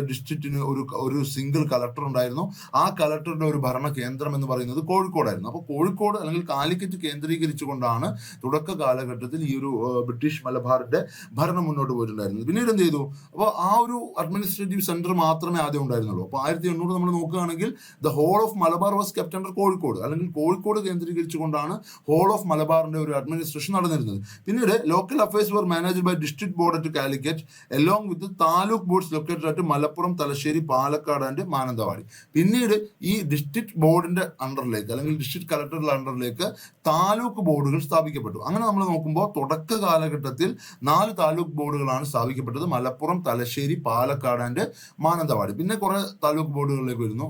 ഡിസ്ട്രിക്റ്റിന് ഒരു സിംഗിൾ കളക്ടർ ഉണ്ടായിരുന്നു. ആ കളക്ടറുടെ ഒരു ഭരണ കേന്ദ്രം എന്ന് പറയുന്നത് കോഴിക്കോടായിരുന്നു. അപ്പോൾ കോഴിക്കോട് അല്ലെങ്കിൽ കാലിക്കറ്റ് കേന്ദ്രീകരിച്ചുകൊണ്ടാണ് തുടക്ക കാലഘട്ടത്തിൽ ഈ ഒരു ബ്രിട്ടീഷ് മലബാറിന്റെ ഭരണം മുന്നോട്ട് പോയിട്ടുണ്ടായിരുന്നത്. പിന്നീട് എന്ത് ചെയ്തു? അപ്പോൾ ആ ഒരു അഡ്മിനിസ്ട്രേറ്റീവ് സെന്റർ മാത്രമേ ആദ്യം ഉണ്ടായിരുന്നുള്ളൂ. അപ്പോൾ 1800 നമ്മൾ നോക്കുകയാണെങ്കിൽ the whole of Malabar was kept under Kozhikode, അല്ലെങ്കിൽ കോഴിക്കോട് കേന്ദ്രീകരിച്ചുകൊണ്ടാണ് ഹോൾ ഓഫ് മലബാറിന്റെ ഒരു അഡ്മിനിസ്ട്രേഷൻ നടന്നിരുന്നത്. പിന്നീട് local affairs were managed by district board at Calicut along with taluk boards located at Malappuram, Thalassery, Palakkad and Mananthavady. പിന്നീട് ഈ ഡിസ്ട്രിക്ട് ബോർഡിന്റെ അണ്ടറിലേക്ക് അല്ലെങ്കിൽ ഡിസ്ട്രിക്ട് കളക്ടറുടെ അണ്ടറിലേക്ക് താലൂക്ക് ബോർഡുകൾ സ്ഥാപിക്കപ്പെട്ടു. അങ്ങനെ നമ്മൾ നോക്കുമ്പോൾ തുടക്ക കാലഘട്ടത്തിൽ 4 താലൂക്ക് ബോർഡുകളാണ് സ്ഥാപിക്കപ്പെട്ടത്: മലപ്പുറം, തലശ്ശേരി, പാലക്കാട് ആൻഡ് മാനന്തവാടി. പിന്നെ കുറെ താലൂക്ക് ബോർഡുകളിലേക്ക് വരുന്നു.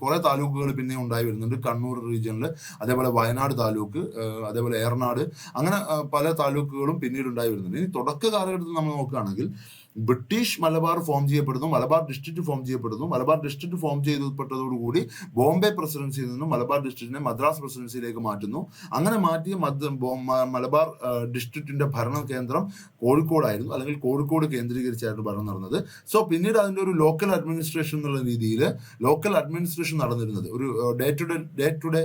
കുറെ താലൂക്കുകൾ പിന്നെ ഉണ്ടായി വരുന്നുണ്ട് കണ്ണൂർ റീജിയനിൽ, അതേപോലെ വയനാട് താലൂക്ക്, അതേപോലെ ഏറനാട്, അങ്ങനെ പല താലൂക്കുകളും പിന്നീട് ഉണ്ടായി വരുന്നുണ്ട്. ഇനി തുടക്ക കാലഘട്ടത്തിൽ നമ്മൾ നോക്കുകയാണെങ്കിൽ ബ്രിട്ടീഷ് മലബാർ ഫോം ചെയ്യപ്പെടുന്നു, മലബാർ ഡിസ്ട്രിക്ട് ഫോം ചെയ്യപ്പെടുന്നു. മലബാർ ഡിസ്ട്രിക്ട് ഫോം ചെയ്യപ്പെട്ടതോടുകൂടി ബോംബെ പ്രസിഡൻസിയിൽ നിന്നും മലബാർ ഡിസ്ട്രിക്റ്റിനെ മദ്രാസ് പ്രസിഡൻസിയിലേക്ക് മാറ്റുന്നു. അങ്ങനെ മാറ്റിയ മലബാർ ഡിസ്ട്രിക്റ്റിന്റെ ഭരണ കേന്ദ്രം കോഴിക്കോടായിരുന്നു, അല്ലെങ്കിൽ കോഴിക്കോട് കേന്ദ്രീകരിച്ചായിരുന്നു ഭരണം നടന്നത്. സോ പിന്നീട് അതിന്റെ ഒരു ലോക്കൽ അഡ്മിനിസ്ട്രേഷൻ എന്നുള്ള രീതിയിൽ ലോക്കൽ അഡ്മിനിസ്ട്രേഷൻ നടന്നിരുന്നത്, ഒരു ഡേ ടു ഡേ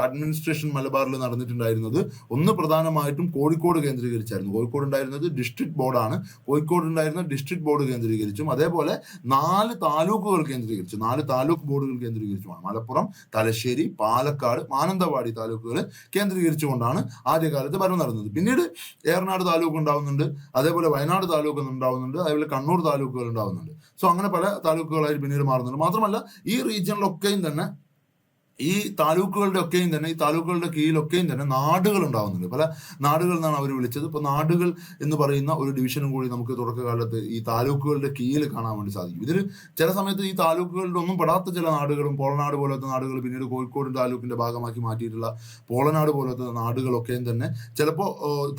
അഡ്മിനിസ്ട്രേഷൻ മലബാറിൽ നടന്നിട്ടുണ്ടായിരുന്നത് ഒന്ന് പ്രധാനമായിട്ടും കോഴിക്കോട് കേന്ദ്രീകരിച്ചായിരുന്നു. കോഴിക്കോട് ഉണ്ടായിരുന്നത് ഡിസ്ട്രിക്ട് ബോർഡാണ്. കോഴിക്കോട് ഉണ്ടായിരുന്ന ഡിസ്ട്രിക്ട് ബോർഡ് കേന്ദ്രീകരിച്ചും അതേപോലെ 4 താലൂക്കുകൾ കേന്ദ്രീകരിച്ചു, 4 താലൂക്ക് ബോർഡുകൾ കേന്ദ്രീകരിച്ചുമാണ് മലപ്പുറം, തലശ്ശേരി, പാലക്കാട്, മാനന്തവാടി താലൂക്കുകൾ കേന്ദ്രീകരിച്ചുകൊണ്ടാണ് ആദ്യകാലത്ത് ഭരണം നടന്നത്. പിന്നീട് ഏറനാട് താലൂക്ക് ഉണ്ടാവുന്നുണ്ട്, അതേപോലെ വയനാട് താലൂക്ക് ഉണ്ടാവുന്നുണ്ട്, അതേപോലെ കണ്ണൂർ താലൂക്കുകൾ ഉണ്ടാവുന്നുണ്ട്. സോ അങ്ങനെ പല താലൂക്കുകളായി പിന്നീട് മാറുന്നുണ്ട്. മാത്രമല്ല ഈ റീജിയനിലൊക്കെയും തന്നെ ഈ താലൂക്കുകളുടെ കീഴിലൊക്കെയും തന്നെ നാടുകൾ ഉണ്ടാവുന്നുണ്ട്. പല നാടുകൾ എന്നാണ് അവർ വിളിച്ചത്. ഇപ്പോൾ നാടുകൾ എന്ന് പറയുന്ന ഒരു ഡിവിഷനും കൂടി നമുക്ക് തുടക്കകാലത്ത് ഈ താലൂക്കുകളുടെ കീഴിൽ കാണാൻ വേണ്ടി സാധിക്കും. ഇതിൽ ചില സമയത്ത് ഈ താലൂക്കുകളുടെ ഒന്നും പെടാത്ത ചില നാടുകളും, പോളനാട് പോലത്തെ നാടുകൾ പിന്നീട് കോഴിക്കോട് താലൂക്കിന്റെ ഭാഗമാക്കി മാറ്റിയിട്ടുള്ള പോളനാട് പോലത്തെ നാടുകളൊക്കെയും തന്നെ ചിലപ്പോൾ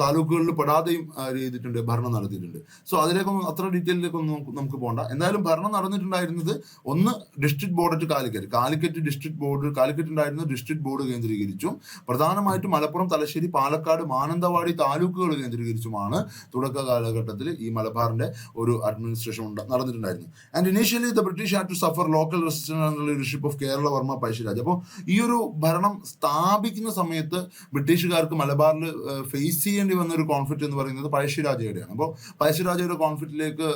താലൂക്കുകളിൽ പെടാതെയും ചെയ്തിട്ടുണ്ട്, ഭരണം നടത്തിയിട്ടുണ്ട്. സോ അതിലേക്കൊന്നും അത്ര ഡീറ്റെയിലേക്കൊന്നും നമുക്ക് പോകണ്ട. എന്തായാലും ഭരണം നടന്നിട്ടുണ്ടായിരുന്നത് ഒന്ന് district board at Calicut district board, ഉണ്ടായിരുന്ന ഡിസ്ട്രിക്ട് ബോർഡ് കേന്ദ്രീകരിച്ചും പ്രധാനമായിട്ടും മലപ്പുറം, തലശ്ശേരി, പാലക്കാട്, മാനന്തവാടി താലൂക്കുകൾ കേന്ദ്രീകരിച്ചുമാണ് തുടക്ക കാലഘട്ടത്തിൽ ഈ മലബാറിന്റെ ഒരു അഡ്മിനിസ്ട്രേഷൻ നടന്നിട്ടുണ്ടായിരുന്നു. And initially the British had to suffer local resistance under leadership of Kerala Varma Pazhassi Raja. അപ്പോൾ ഈ ഒരു ഭരണം സ്ഥാപിക്കുന്ന സമയത്ത് ബ്രിട്ടീഷുകാർക്ക് മലബാറിൽ ഫേസ് ചെയ്യേണ്ടി വന്ന ഒരു കോൺഫ്ലിക്റ്റ് എന്ന് പറയുന്നത് പഴശ്ശിരാജയുടെയാണ്. അപ്പോൾ പഴശ്ശിരാജയുടെ കോൺഫ്ലിക്റ്റിലേക്ക്,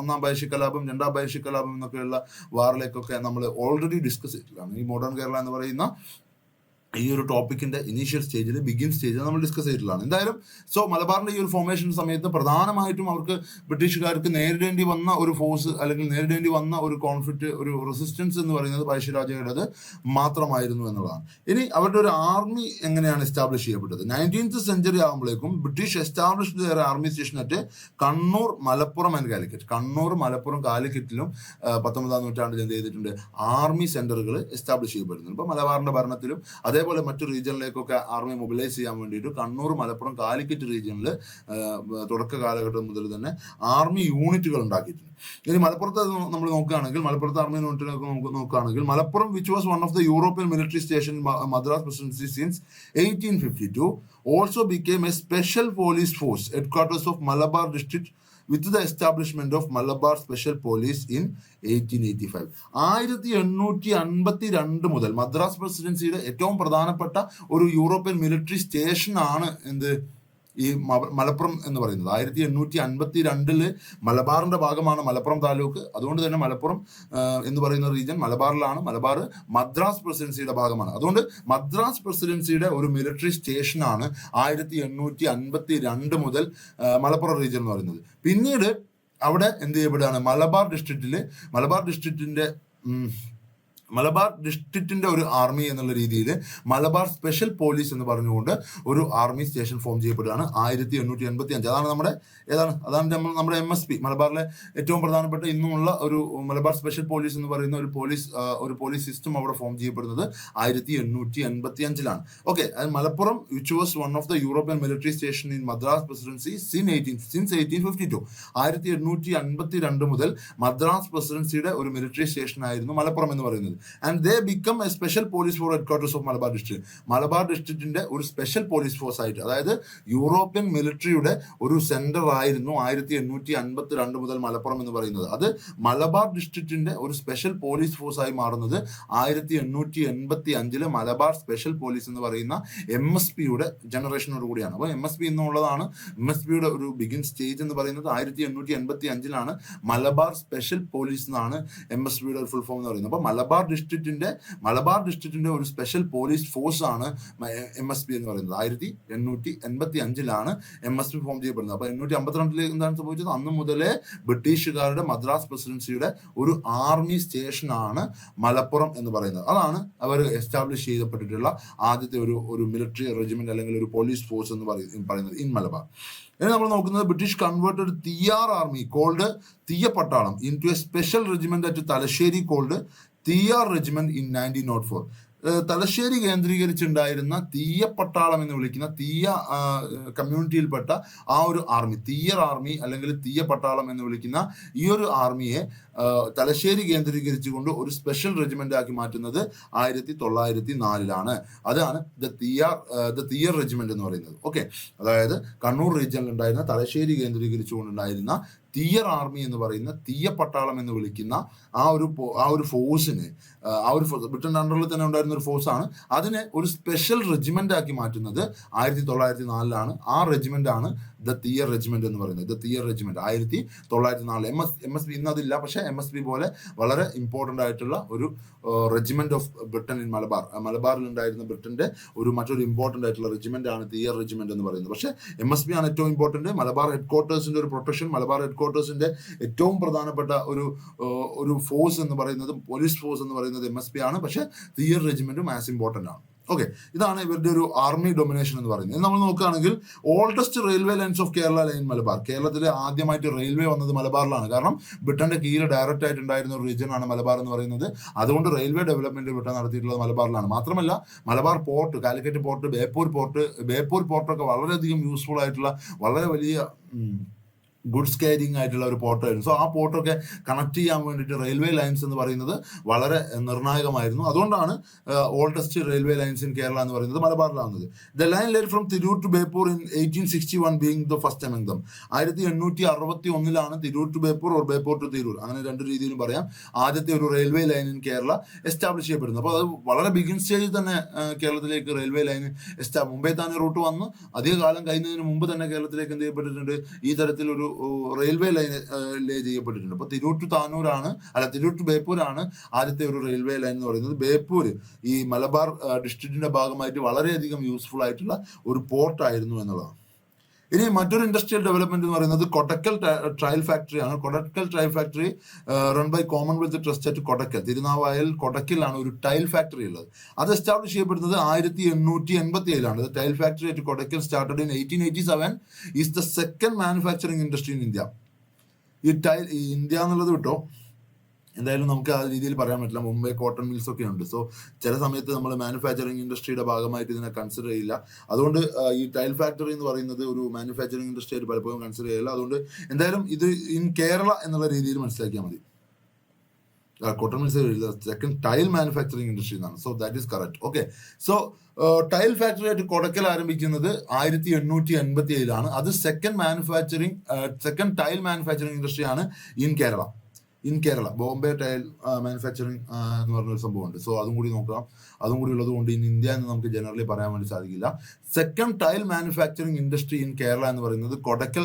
ഒന്നാം പഴശ്ശിക്കലാപം, രണ്ടാം പഴശ്ശിക്കലാപം എന്നൊക്കെയുള്ള വാറിലേക്കൊക്കെ നമ്മൾ ഓൾറെഡി ഡിസ്കസ് ചെയ്തിട്ടുള്ളതാണ്. ഈ മോഡേൺ കേരള എന്ന് പറയുന്ന ഈ ഒരു ടോപ്പിക്കിന്റെ ഇനീഷ്യൽ സ്റ്റേജിൽ, ബിഗിൻ സ്റ്റേജിൽ നമ്മൾ ഡിസ്കസ് ചെയ്തിട്ടുള്ളതാണ്. എന്തായാലും സോ മലബാറിന്റെ ഈ ഒരു ഫോർമേഷൻ സമയത്ത് പ്രധാനമായിട്ടും അവർക്ക് ബ്രിട്ടീഷുകാർക്ക് നേരിടേണ്ടി വന്ന ഒരു ഫോഴ്സ്, അല്ലെങ്കിൽ നേരിടേണ്ടി വന്ന ഒരു കോൺഫ്ലിക്റ്റ്, ഒരു റെസിസ്റ്റൻസ് എന്ന് പറയുന്നത് പഴശ്ശിരാജയുടേത് മാത്രമായിരുന്നു എന്നുള്ളതാണ്. ഇനി അവരുടെ ഒരു ആർമി എങ്ങനെയാണ് എസ്റ്റാബ്ലിഷ് ചെയ്യപ്പെട്ടത്? 19th സെഞ്ചുറി ആകുമ്പോഴേക്കും British established their army station at Kannur, Malappuram and Calicut. Kannur, Malappuram, കാലിക്കറ്റിലും 19ാം നൂറ്റാണ്ടിൽ എന്ത് ചെയ്തിട്ടുണ്ട്? ആർമി സെന്ററുകൾ എസ്റ്റാബ്ലിഷ് ചെയ്യപ്പെടുന്നുണ്ട്. ഇപ്പോൾ മലബാറിന്റെ ഭരണത്തിലും അതേപോലെ മറ്റു റീജിയനിലേക്കൊക്കെ ആർമി മൊബിലൈസ് ചെയ്യാൻ വേണ്ടിയിട്ട് കണ്ണൂർ, മലപ്പുറം, കാലിക്കറ്റ് റീജിയനിൽ തുടക്ക കാലഘട്ടം മുതൽ തന്നെ ആർമി യൂണിറ്റുകൾ ഉണ്ടാക്കിയിട്ടുണ്ട്. ഇനി മലപ്പുറത്ത് നമ്മൾ നോക്കുകയാണെങ്കിൽ, മലപ്പുറത്ത് ആർമി യൂണിറ്റുകളൊക്കെ നോക്കുകയാണെങ്കിൽ, Malappuram which was one of the European military station Madras presidency since 1852 also became a special police force headquarters of Malabar district with the establishment of Malabar Special Police in 1885. 1852 മുതൽ മദ്രാസ് പ്രസിഡൻസിയുടെ ഏറ്റവും പ്രധാനപ്പെട്ട ഒരു യൂറോപ്യൻ മിലിറ്ററി സ്റ്റേഷൻ ആണ് ഈ മലപ്പുറം എന്ന് പറയുന്നത്. 1852 മലബാറിന്റെ ഭാഗമാണ് മലപ്പുറം താലൂക്ക്. അതുകൊണ്ട് തന്നെ മലപ്പുറം എന്ന് പറയുന്ന റീജിയൻ മലബാറിലാണ്. മലബാർ മദ്രാസ് പ്രസിഡൻസിയുടെ ഭാഗമാണ്. അതുകൊണ്ട് മദ്രാസ് പ്രസിഡൻസിയുടെ ഒരു മിലിറ്ററി സ്റ്റേഷനാണ് 1852 മുതൽ മലപ്പുറം റീജിയൻ എന്ന് പറയുന്നത്. പിന്നീട് അവിടെ എന്ത് ചെയ്യപ്പെടുകയാണ്? മലബാർ ഡിസ്ട്രിക്റ്റിന്റെ മലബാർ ഡിസ്ട്രിക്റ്റിന്റെ ഒരു ആർമി എന്നുള്ള രീതിയിൽ മലബാർ സ്പെഷ്യൽ പോലീസ് എന്ന് പറഞ്ഞുകൊണ്ട് ഒരു ആർമി സ്റ്റേഷൻ ഫോം ചെയ്യപ്പെടുകയാണ് 1885. അതാണ് നമ്മുടെ MSP, മലബാറിലെ ഏറ്റവും പ്രധാനപ്പെട്ട ഇന്നുമുള്ള ഒരു മലബാർ സ്പെഷ്യൽ പോലീസ് എന്ന് പറയുന്ന ഒരു പോലീസ് സിസ്റ്റം അവിടെ ഫോം ചെയ്യപ്പെടുന്നത് 1885. Okay, Malappuram which was one of the European military station in Madras presidency since 1852. 1852 മുതൽ മദ്രാസ് പ്രസിഡൻസിയുടെ ഒരു മിലിറ്ററി സ്റ്റേഷൻ ആയിരുന്നു മലപ്പുറം എന്ന് പറയുന്നത്. And they become a special police for headquarters of Malabar district. Malabar ഡിസ്ട്രിക്റ്റിന്റെ ഒരു സ്പെഷ്യൽ പോലീസ് ഫോഴ്സ് ആയിട്ട്, അതായത് യൂറോപ്യൻ മിലിറ്ററിയുടെ ഒരു സെന്റർ ആയിരുന്നു 1852 മുതൽ മലപ്പുറം എന്ന് പറയുന്നത്. അത് മലബാർ ഡിസ്ട്രിക്റ്റിന്റെ ഒരു സ്പെഷ്യൽ പോലീസ് ഫോഴ്സ് ആയി മാറുന്നത് 1885 മലബാർ സ്പെഷ്യൽ പോലീസ് എന്ന് പറയുന്ന MSPയുടെ ജനറേഷനോട് കൂടിയാണ്. അപ്പോൾ MSP ഇന്നുള്ളതാണ്. MSPയുടെ ഒരു ബിഗിൻ സ്റ്റേജ് എന്ന് പറയുന്നത് 1885 മലബാർ സ്പെഷ്യൽ പോലീസ് എന്നാണ് MSPയുടെ ഒരു ഫുൾ ഫോം എന്ന് പറയുന്നത്. അപ്പോൾ മലബാർ ഡിസ്ട്രിക്റ്റിന്റെ ഒരു സ്പെഷ്യൽ പോലീസ് ഫോഴ്സ് ആണ് MSP എന്ന് പറയുന്നത്. 1885 MSP ഫോം ചെയ്യപ്പെടുന്നത്. അപ്പോൾ 1852 എന്താണ് സംഭവിച്ചത്? അന്ന് മുതലേ ബ്രിട്ടീഷുകാരുടെ മദ്രാസ് പ്രസിഡൻസിയുടെ ഒരു ആർമി സ്റ്റേഷനാണ് മലപ്പുറം എന്ന് പറയുന്നത്. അതാണ് അവർ എസ്റ്റാബ്ലിഷ് ചെയ്യപ്പെട്ടിട്ടുള്ള ആദ്യത്തെ ഒരു മിലിറ്ററി റെജിമെന്റ് അല്ലെങ്കിൽ ഒരു പോലീസ് ഫോഴ്സ് എന്ന് പറയുന്നത് ഇൻ മലബാർ. ഇനി നമ്മൾ നോക്കുന്നത് British converted Thiyyar army called Thiyya Pattalam into a special regiment at Thalassery called Thiyyar regiment in 1904. Thalassery കേന്ദ്രീകരിച്ചുണ്ടായിരുന്ന തീയപ്പട്ടാളം എന്ന് വിളിക്കുന്ന തീയ കമ്മ്യൂണിറ്റിയിൽപ്പെട്ട ആ ഒരു ആർമി, തീയർ ആർമി അല്ലെങ്കിൽ തീയപ്പട്ടാളം എന്ന് വിളിക്കുന്ന ഈ ഒരു ആർമിയെ തലശ്ശേരി കേന്ദ്രീകരിച്ചുകൊണ്ട് ഒരു സ്പെഷ്യൽ റെജിമെന്റ് ആക്കി മാറ്റുന്നത് 1904. അതാണ് ദ തീയർ റെജിമെന്റ് എന്ന് പറയുന്നത്. ഓക്കെ, അതായത് കണ്ണൂർ റീജിയനിൽ ഉണ്ടായിരുന്ന തലശ്ശേരി കേന്ദ്രീകരിച്ചുകൊണ്ടുണ്ടായിരുന്ന തീയർ ആർമി എന്ന് പറയുന്ന തീയപ്പട്ടാളം എന്ന് വിളിക്കുന്ന ആ ഒരു ഫോഴ്സിന്, ബ്രിട്ടൻ അണ്ടറിൽ തന്നെ ഉണ്ടായിരുന്ന ഒരു ഫോഴ്സാണ്, അതിനെ ഒരു സ്പെഷ്യൽ റെജിമെന്റ് ആക്കി മാറ്റുന്നത് 1904. ആ റെജിമെന്റ് ആണ് ദ തീയർ റെജിമെന്റ് എന്ന് പറയുന്നത്. The tear regiment 1904. MSP ഇന്ന് അതില്ല, പക്ഷെ MSP പോലെ വളരെ ഇമ്പോർട്ടന്റ് ആയിട്ടുള്ള ഒരു റെജിമെന്റ് ഓഫ് ബ്രിട്ടൻ ഇൻ മലബാറിൽ ഉണ്ടായിരുന്ന ബ്രിട്ടന്റെ മറ്റൊരു ഇമ്പോർട്ടന്റ് ആയിട്ടുള്ള റെജിമെന്റ് ആണ് തീയർ റെജിമെന്റ് എന്ന് പറയുന്നത്. പക്ഷെ MSP ആണ് ഏറ്റവും ഇമ്പോർട്ടന്റ്. മലബാർ ഹെഡ്ക്വാർട്ടേഴ്സിന്റെ ഒരു പ്രൊട്ടക്ഷൻ, മലബാർ ഹെഡ്ക്വാർട്ടേഴ്സിന്റെ ഏറ്റവും പ്രധാനപ്പെട്ട ഒരു ഫോഴ്സ് എന്ന് പറയുന്നത്, പോലീസ് ഫോഴ്സ് എന്ന് പറയുന്നത് MSP ആണ്. പക്ഷെ തീയർ റെജിമെന്റും ആസ് ഇമ്പോർട്ടന്റ് ആണ്. ഓക്കെ, ഇതാണ് ഇവരുടെ ഒരു ആർമി ഡൊമിനേഷൻ എന്ന് പറയുന്നത്. നമ്മൾ നോക്കുകയാണെങ്കിൽ oldest railway lines of Kerala line Malabar. കേരളത്തിലെ ആദ്യമായിട്ട് റെയിൽവേ വന്നത് മലബാറിലാണ്. കാരണം ബ്രിട്ടന്റെ കീഴിൽ ഡയറക്റ്റ് ആയിട്ട് ഉണ്ടായിരുന്ന ഒരു റീജിയൻ ആണ് മലബാർ എന്ന് പറയുന്നത്. അതുകൊണ്ട് റെയിൽവേ ഡെവലപ്മെന്റ് ബ്രിട്ടൻ നടത്തിയിട്ടുള്ളത് മലബാറിലാണ്. മാത്രമല്ല മലബാർ പോർട്ട്, കാലിക്കറ്റ് പോർട്ട്, ബേപ്പൂർ പോർട്ടൊക്കെ വളരെയധികം യൂസ്ഫുൾ ആയിട്ടുള്ള വളരെ വലിയ ഗുഡ്സ് ക്യാരിങ് ആയിട്ടുള്ള ഒരു പോർട്ടായിരുന്നു. സോ ആ പോർട്ടൊക്കെ കണക്ട് ചെയ്യാൻ വേണ്ടിയിട്ട് റെയിൽവേ ലൈൻസ് എന്ന് പറയുന്നത് വളരെ നിർണായകമായിരുന്നു. അതുകൊണ്ടാണ് oldest railway lines in Kerala എന്ന് പറയുന്നത് മലബാറിലാവുന്നത്. The line led from Tirur to Beypore in 1861 being the first among them. 1861 Tirur to Beypore or Beypore to Tirur, അങ്ങനെ രണ്ട് രീതിയിലും പറയാം, ആദ്യത്തെ ഒരു railway line in Kerala establish ചെയ്യപ്പെടുന്നത്. അപ്പോൾ അത് വളരെ ബിഗിൻ സ്റ്റേജിൽ തന്നെ കേരളത്തിലേക്ക് railway line Mumbai Thane route വന്നു. അധിക കാലം കഴിയുന്നതിന് മുമ്പ് തന്നെ കേരളത്തിലേക്ക് എന്ത് ചെയ്യപ്പെട്ടിട്ടുണ്ട്? ഈ തരത്തിലൊരു റെയിൽവേ ലൈൻ ലേ ചെയ്യപ്പെട്ടിട്ടുണ്ട്. അപ്പോൾ തിരൂർ ടു ബേപ്പൂരാണ് ആദ്യത്തെ ഒരു റെയിൽവേ ലൈൻ എന്ന് പറയുന്നത്. ബേപ്പൂർ ഈ മലബാർ ഡിസ്ട്രിക്റ്റിന്റെ ഭാഗമായിട്ട് വളരെയധികം യൂസ്ഫുൾ ആയിട്ടുള്ള ഒരു പോർട്ടായിരുന്നു എന്നുള്ളതാണ്. ഇനി മറ്റൊരു ഇൻഡസ്ട്രിയൽ ഡെവലപ്മെന്റ് എന്ന് പറയുന്നത് കൊടക്കൽ ട്രയൽ ഫാക്ടറിയാണ്. Kodakkal trial factory run by Commonwealth trust at Kodakkal. തിരുനാവായൽ കൊടക്കലാണ് ഒരു ടൈൽ ഫാക്ടറി ഉള്ളത്. അത് എസ്റ്റാബ്ലിഷ് ചെയ്യപ്പെടുന്നത് 1887. Tile factory at Kodakkal started in 1887 is the second manufacturing industry in India. ഈ ഇന്ത്യ എന്നുള്ളത് വിട്ടോ, എന്തായാലും നമുക്ക് ആ രീതിയിൽ പറയാൻ പറ്റില്ല. മുംബൈ കോട്ടൺ മിൽസ് ഒക്കെ ഉണ്ട്. സോ ചില സമയത്ത് നമ്മൾ മാനുഫാക്ചറിങ് ഇൻഡസ്ട്രിയുടെ ഭാഗമായിട്ട് ഇതിനെ കൺസിഡർ ചെയ്യില്ല. അതുകൊണ്ട് ഈ ടൈൽ ഫാക്ടറി എന്ന് പറയുന്നത് ഒരു മാനുഫാക്ചറിങ് ഇൻഡസ്ട്രി ആയിട്ട് പലപ്പോഴും കൺസിഡർ ചെയ്യില്ല. അതുകൊണ്ട് എന്തായാലും ഇത് ഇൻ കേരള എന്നുള്ള രീതിയിൽ മനസ്സിലാക്കിയാൽ മതി. Cotton mills second tile manufacturing industry എന്നാണ്. So that is correct. Okay, so tile factory ആയിട്ട് കൊടക്കൽ ആരംഭിക്കുന്നത് 1887. അത് സെക്കൻഡ് ടൈൽ മാനുഫാക്ചറിങ് ഇൻഡസ്ട്രി ആണ് in Kerala. Bombay tile manufacturing എന്ന് പറഞ്ഞൊരു സംഭവമുണ്ട്. സോ അതും കൂടി നോക്കാം. അതും കൂടി ഉള്ളതുകൊണ്ട് ഇൻ ഇന്ത്യ എന്ന് നമുക്ക് ജനറലി പറയാൻ വേണ്ടി സാധിക്കില്ല. Second tile manufacturing industry in Kerala എന്ന് പറയുന്നത് കൊടക്കൽ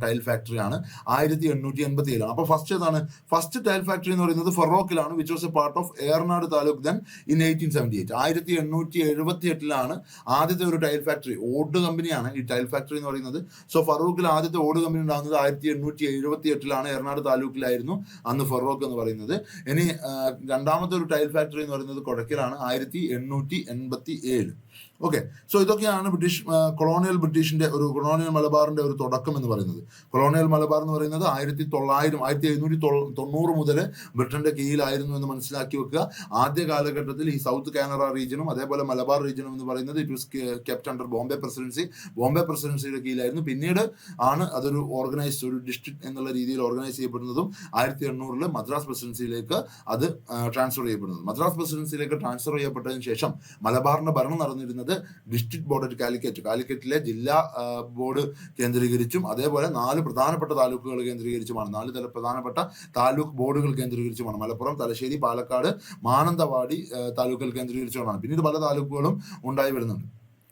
ടൈൽ ഫാക്ടറിയാണ്, 1887. അപ്പോൾ ഫസ്റ്റ് ഏതാണ്? ഫസ്റ്റ് ടൈൽ ഫാക്ടറി എന്ന് പറയുന്നത് ഫറോക്കിലാണ്, which was a part of Eranad taluk then in 1878. 1878 ആദ്യത്തെ ഒരു ടൈൽ ഫാക്ടറി, ഓട് കമ്പനിയാണ് ഈ ടൈൽ ഫാക്ടറി എന്ന് പറയുന്നത്. സോ ഫറൂഖിൽ ആദ്യത്തെ ഓട് കമ്പനി ഉണ്ടാകുന്നത് 1878 ഏറനാട് താലൂക്കിലായിരുന്നു അന്ന് ഫറോക്ക് എന്ന് പറയുന്നത്. ഇനി രണ്ടാമത്തെ ഒരു ടൈൽ ഫാക്ടറി എന്ന് പറയുന്നത് കൊടക്കലാണ്, 1887. ഓക്കെ, സോ ഇതൊക്കെയാണ് കൊളോണിയൽ മലബാറിന്റെ ഒരു തുടക്കം എന്ന് പറയുന്നത്. കൊളോണിയൽ മലബാർ എന്ന് പറയുന്നത് 1790 മുതൽ ബ്രിട്ടന്റെ കീഴിലായിരുന്നു എന്ന് മനസ്സിലാക്കി വെക്കുക. ആദ്യ കാലഘട്ടത്തിൽ ഈ സൗത്ത് കാനറ റീജിയനും അതേപോലെ മലബാർ റീജിയനും എന്ന് പറയുന്നത് it was kept under Bombay പ്രസിഡൻസിയുടെ കീഴിലായിരുന്നു. പിന്നീട് ആണ് അതൊരു ഓർഗനൈസ്ഡ് ഒരു ഡിസ്ട്രിക്ട് എന്നുള്ള രീതിയിൽ ഓർഗനൈസ് ചെയ്യപ്പെടുന്നതും 1880 മദ്രാസ് പ്രസിഡൻസിയിലേക്ക് അത് ട്രാൻസ്ഫർ ചെയ്യപ്പെടുന്നത്. മദ്രാസ് പ്രസിഡൻസിയിലേക്ക് ട്രാൻസ്ഫർ ചെയ്യപ്പെട്ടതിന് ശേഷം മലബാറിന്റെ ഭരണം നടന്നിരുന്നത് ഡിസ്ട്രിക്ട് ബോർഡ് അറ്റ് കാലിക്കറ്റിലെ ജില്ലാ ബോർഡ് കേന്ദ്രീകരിച്ചും അതേപോലെ 4 പ്രധാനപ്പെട്ട താലൂക്കുകൾ കേന്ദ്രീകരിച്ചുമാണ്, 4 പ്രധാനപ്പെട്ട താലൂക്ക് ബോർഡുകൾ കേന്ദ്രീകരിച്ചുമാണ്. മലപ്പുറം, തലശ്ശേരി, പാലക്കാട്, മാനന്തവാടി താലൂക്കുകൾ കേന്ദ്രീകരിച്ചുകൊണ്ടാണ്. പിന്നീട് പല താലൂക്കുകളും ഉണ്ടായി വരുന്നുണ്ട്.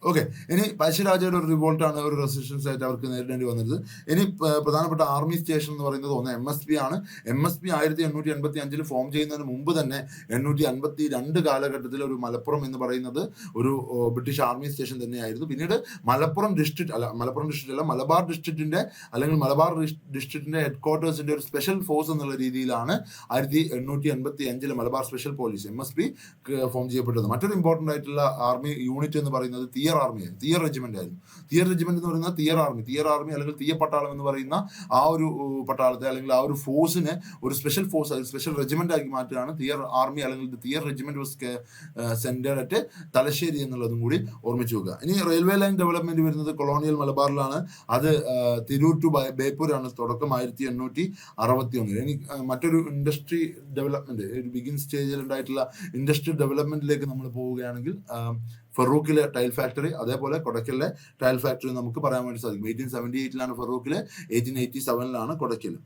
ഓക്കെ, ഇനി പഴശ്ശിരാജയുടെ ഒരു റിവോൾട്ടാണ്, ഒരു റെസിസ്റ്റൻസ് ആയിട്ട് അവർക്ക് നേരിടേണ്ടി വന്നത്. ഇനി പ്രധാനപ്പെട്ട ആർമി സ്റ്റേഷൻ എന്ന് പറയുന്നത് ഒന്ന് MSP ആണ്. MSP 1885 ഫോം ചെയ്യുന്നതിന് മുമ്പ് തന്നെ 852 കാലഘട്ടത്തിൽ ഒരു മലപ്പുറം എന്ന് പറയുന്നത് ഒരു ബ്രിട്ടീഷ് ആർമി സ്റ്റേഷൻ തന്നെയായിരുന്നു. പിന്നീട് മലബാർ ഡിസ്ട്രിക്റ്റിന്റെ ഹെഡ് ക്വാർട്ടേഴ്സിന്റെ ഒരു സ്പെഷ്യൽ ഫോഴ്സ് എന്നുള്ള രീതിയിലാണ് 1885 Malabar special police MSP form ചെയ്യപ്പെട്ടത്. മറ്റൊരു ഇമ്പോർട്ടന്റ് ആയിട്ടുള്ള ആർമി യൂണിറ്റ് എന്ന് പറയുന്നത് തിയർ റെജിമെന്റ് ആയിരുന്നു. തിയർ റെജിമെന്റ് എന്ന് പറയുന്നത് തിയർ ആർമി അല്ലെങ്കിൽ തീയ പട്ടാളം എന്ന് പറയുന്ന ആ ഒരു പട്ടാളത്തെ അല്ലെങ്കിൽ ആ ഒരു ഫോഴ്സിനെ ഒരു സ്പെഷ്യൽ ഫോഴ്സ്, സ്പെഷ്യൽ റെജിമെന്റ് ആക്കി മാറ്റുകയാണ് തിയർ ആർമി അല്ലെങ്കിൽ their regiment was centred at Thalassery എന്നുള്ളതും കൂടി ഓർമ്മിച്ചു വെക്കുക. ഇനി റെയിൽവേ ലൈൻ ഡെവലപ്മെന്റ് വരുന്നത് കൊളോണിയൽ മലബാറിലാണ്. അത് തിരൂർ ടു ബേപ്പൂരാണ് തുടക്കം 1861. ഇനി മറ്റൊരു ഇൻഡസ്ട്രി ഡെവലപ്മെന്റ്, ഒരു ബിഗിൻ സ്റ്റേജിൽ ഉണ്ടായിട്ടുള്ള ഇൻഡസ്ട്രി ഡെവലപ്മെന്റിലേക്ക് നമ്മൾ പോവുകയാണെങ്കിൽ ഫറൂഖിലെ ടൈൽ ഫാക്ടറി അതേപോലെ കൊടക്കലിലെ ടൈൽ ഫാക്ടറി നമുക്ക് പറയാൻ വേണ്ടി സാധിക്കും. 1878 ഫറൂഖിലെ, 1887 കൊടക്കൽ.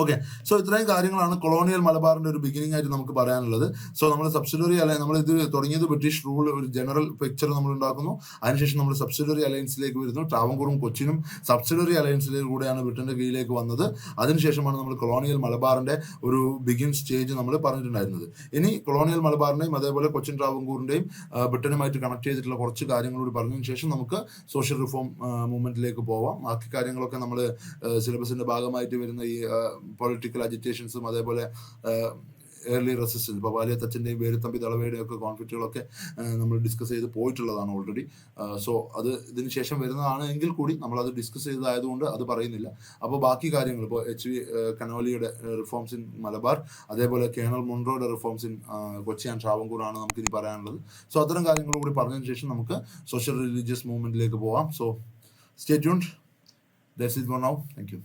ഓക്കെ, സോ ഇത്രയും കാര്യങ്ങളാണ് കൊളോണിയൽ മലബാറിന്റെ ഒരു ബിഗിനിങ് ആയിട്ട് നമുക്ക് പറയാനുള്ളത്. സോ നമ്മൾ സബ്സിഡറി അലയൻസ്, നമ്മൾ ഇത് തുടങ്ങിയത് ബ്രിട്ടീഷ് റൂൾ, ഒരു ജനറൽ പിക്ചർ നമ്മൾ ഉണ്ടാക്കുന്നു. അതിനുശേഷം നമ്മൾ സബ്സിഡറി അലയൻസിലേക്ക് വരുന്നു. ട്രാവൻകൂറും കൊച്ചിനും സബ്സിഡറി അലയൻസിലൂടെയാണ് ബ്രിട്ടന്റെ കീഴിലേക്ക് വന്നത്. അതിനുശേഷമാണ് നമ്മൾ കൊളോണിയൽ മലബാറിന്റെ ഒരു ബിഗിൻ സ്റ്റേജ് നമ്മൾ പറഞ്ഞിട്ടുണ്ടായിരുന്നത്. ഇനി കൊളോണിയൽ മലബാറിന്റെയും അതേപോലെ കൊച്ചിൻ ട്രാവൻകൂറിന്റെയും ബ്രിട്ടനുമായിട്ട് കണക്ട് ചെയ്തിട്ടുള്ള കുറച്ച് കാര്യങ്ങളോട് പറഞ്ഞതിന് ശേഷം നമുക്ക് സോഷ്യൽ റിഫോം മൂവ്മെന്റിലേക്ക് പോവാം. ബാക്കി കാര്യങ്ങളൊക്കെ നമ്മൾ സിലബസിന്റെ ഭാഗമായിട്ട് വരുന്ന ഈ പൊളിറ്റിക്കൽ അജിറ്റേഷൻസും അതേപോലെ ഏർലി റെസിസ്റ്റൻസ്, ഇപ്പോൾ വാലിയ തച്ചൻ്റെയും വേലുത്തമ്പി ദളവയുടെയും ഒക്കെ കോൺഫ്ലിക്റ്റുകളൊക്കെ നമ്മൾ ഡിസ്കസ് ചെയ്ത് പോയിട്ടുള്ളതാണ് ഓൾറെഡി. സോ അത് ഇതിന് ശേഷം വരുന്നതാണ് എങ്കിൽ കൂടി നമ്മളത് ഡിസ്കസ് ചെയ്തതായതുകൊണ്ട് അത് പറയുന്നില്ല. അപ്പോൾ ബാക്കി കാര്യങ്ങൾ ഇപ്പോൾ HV കനോലിയുടെ റിഫോംസ് ഇൻ മലബാർ, അതേപോലെ കേണൽ മുൺറോയുടെ reforms in Kochi and Travancore ആണ് നമുക്കിനി പറയാനുള്ളത്. സോ അത്തരം കാര്യങ്ങൾ കൂടി പറഞ്ഞതിന് ശേഷം നമുക്ക് സോഷ്യൽ റിലീജിയസ് മൂവ്മെന്റിലേക്ക് പോവാം. So stay tuned. That's it for now. Thank you.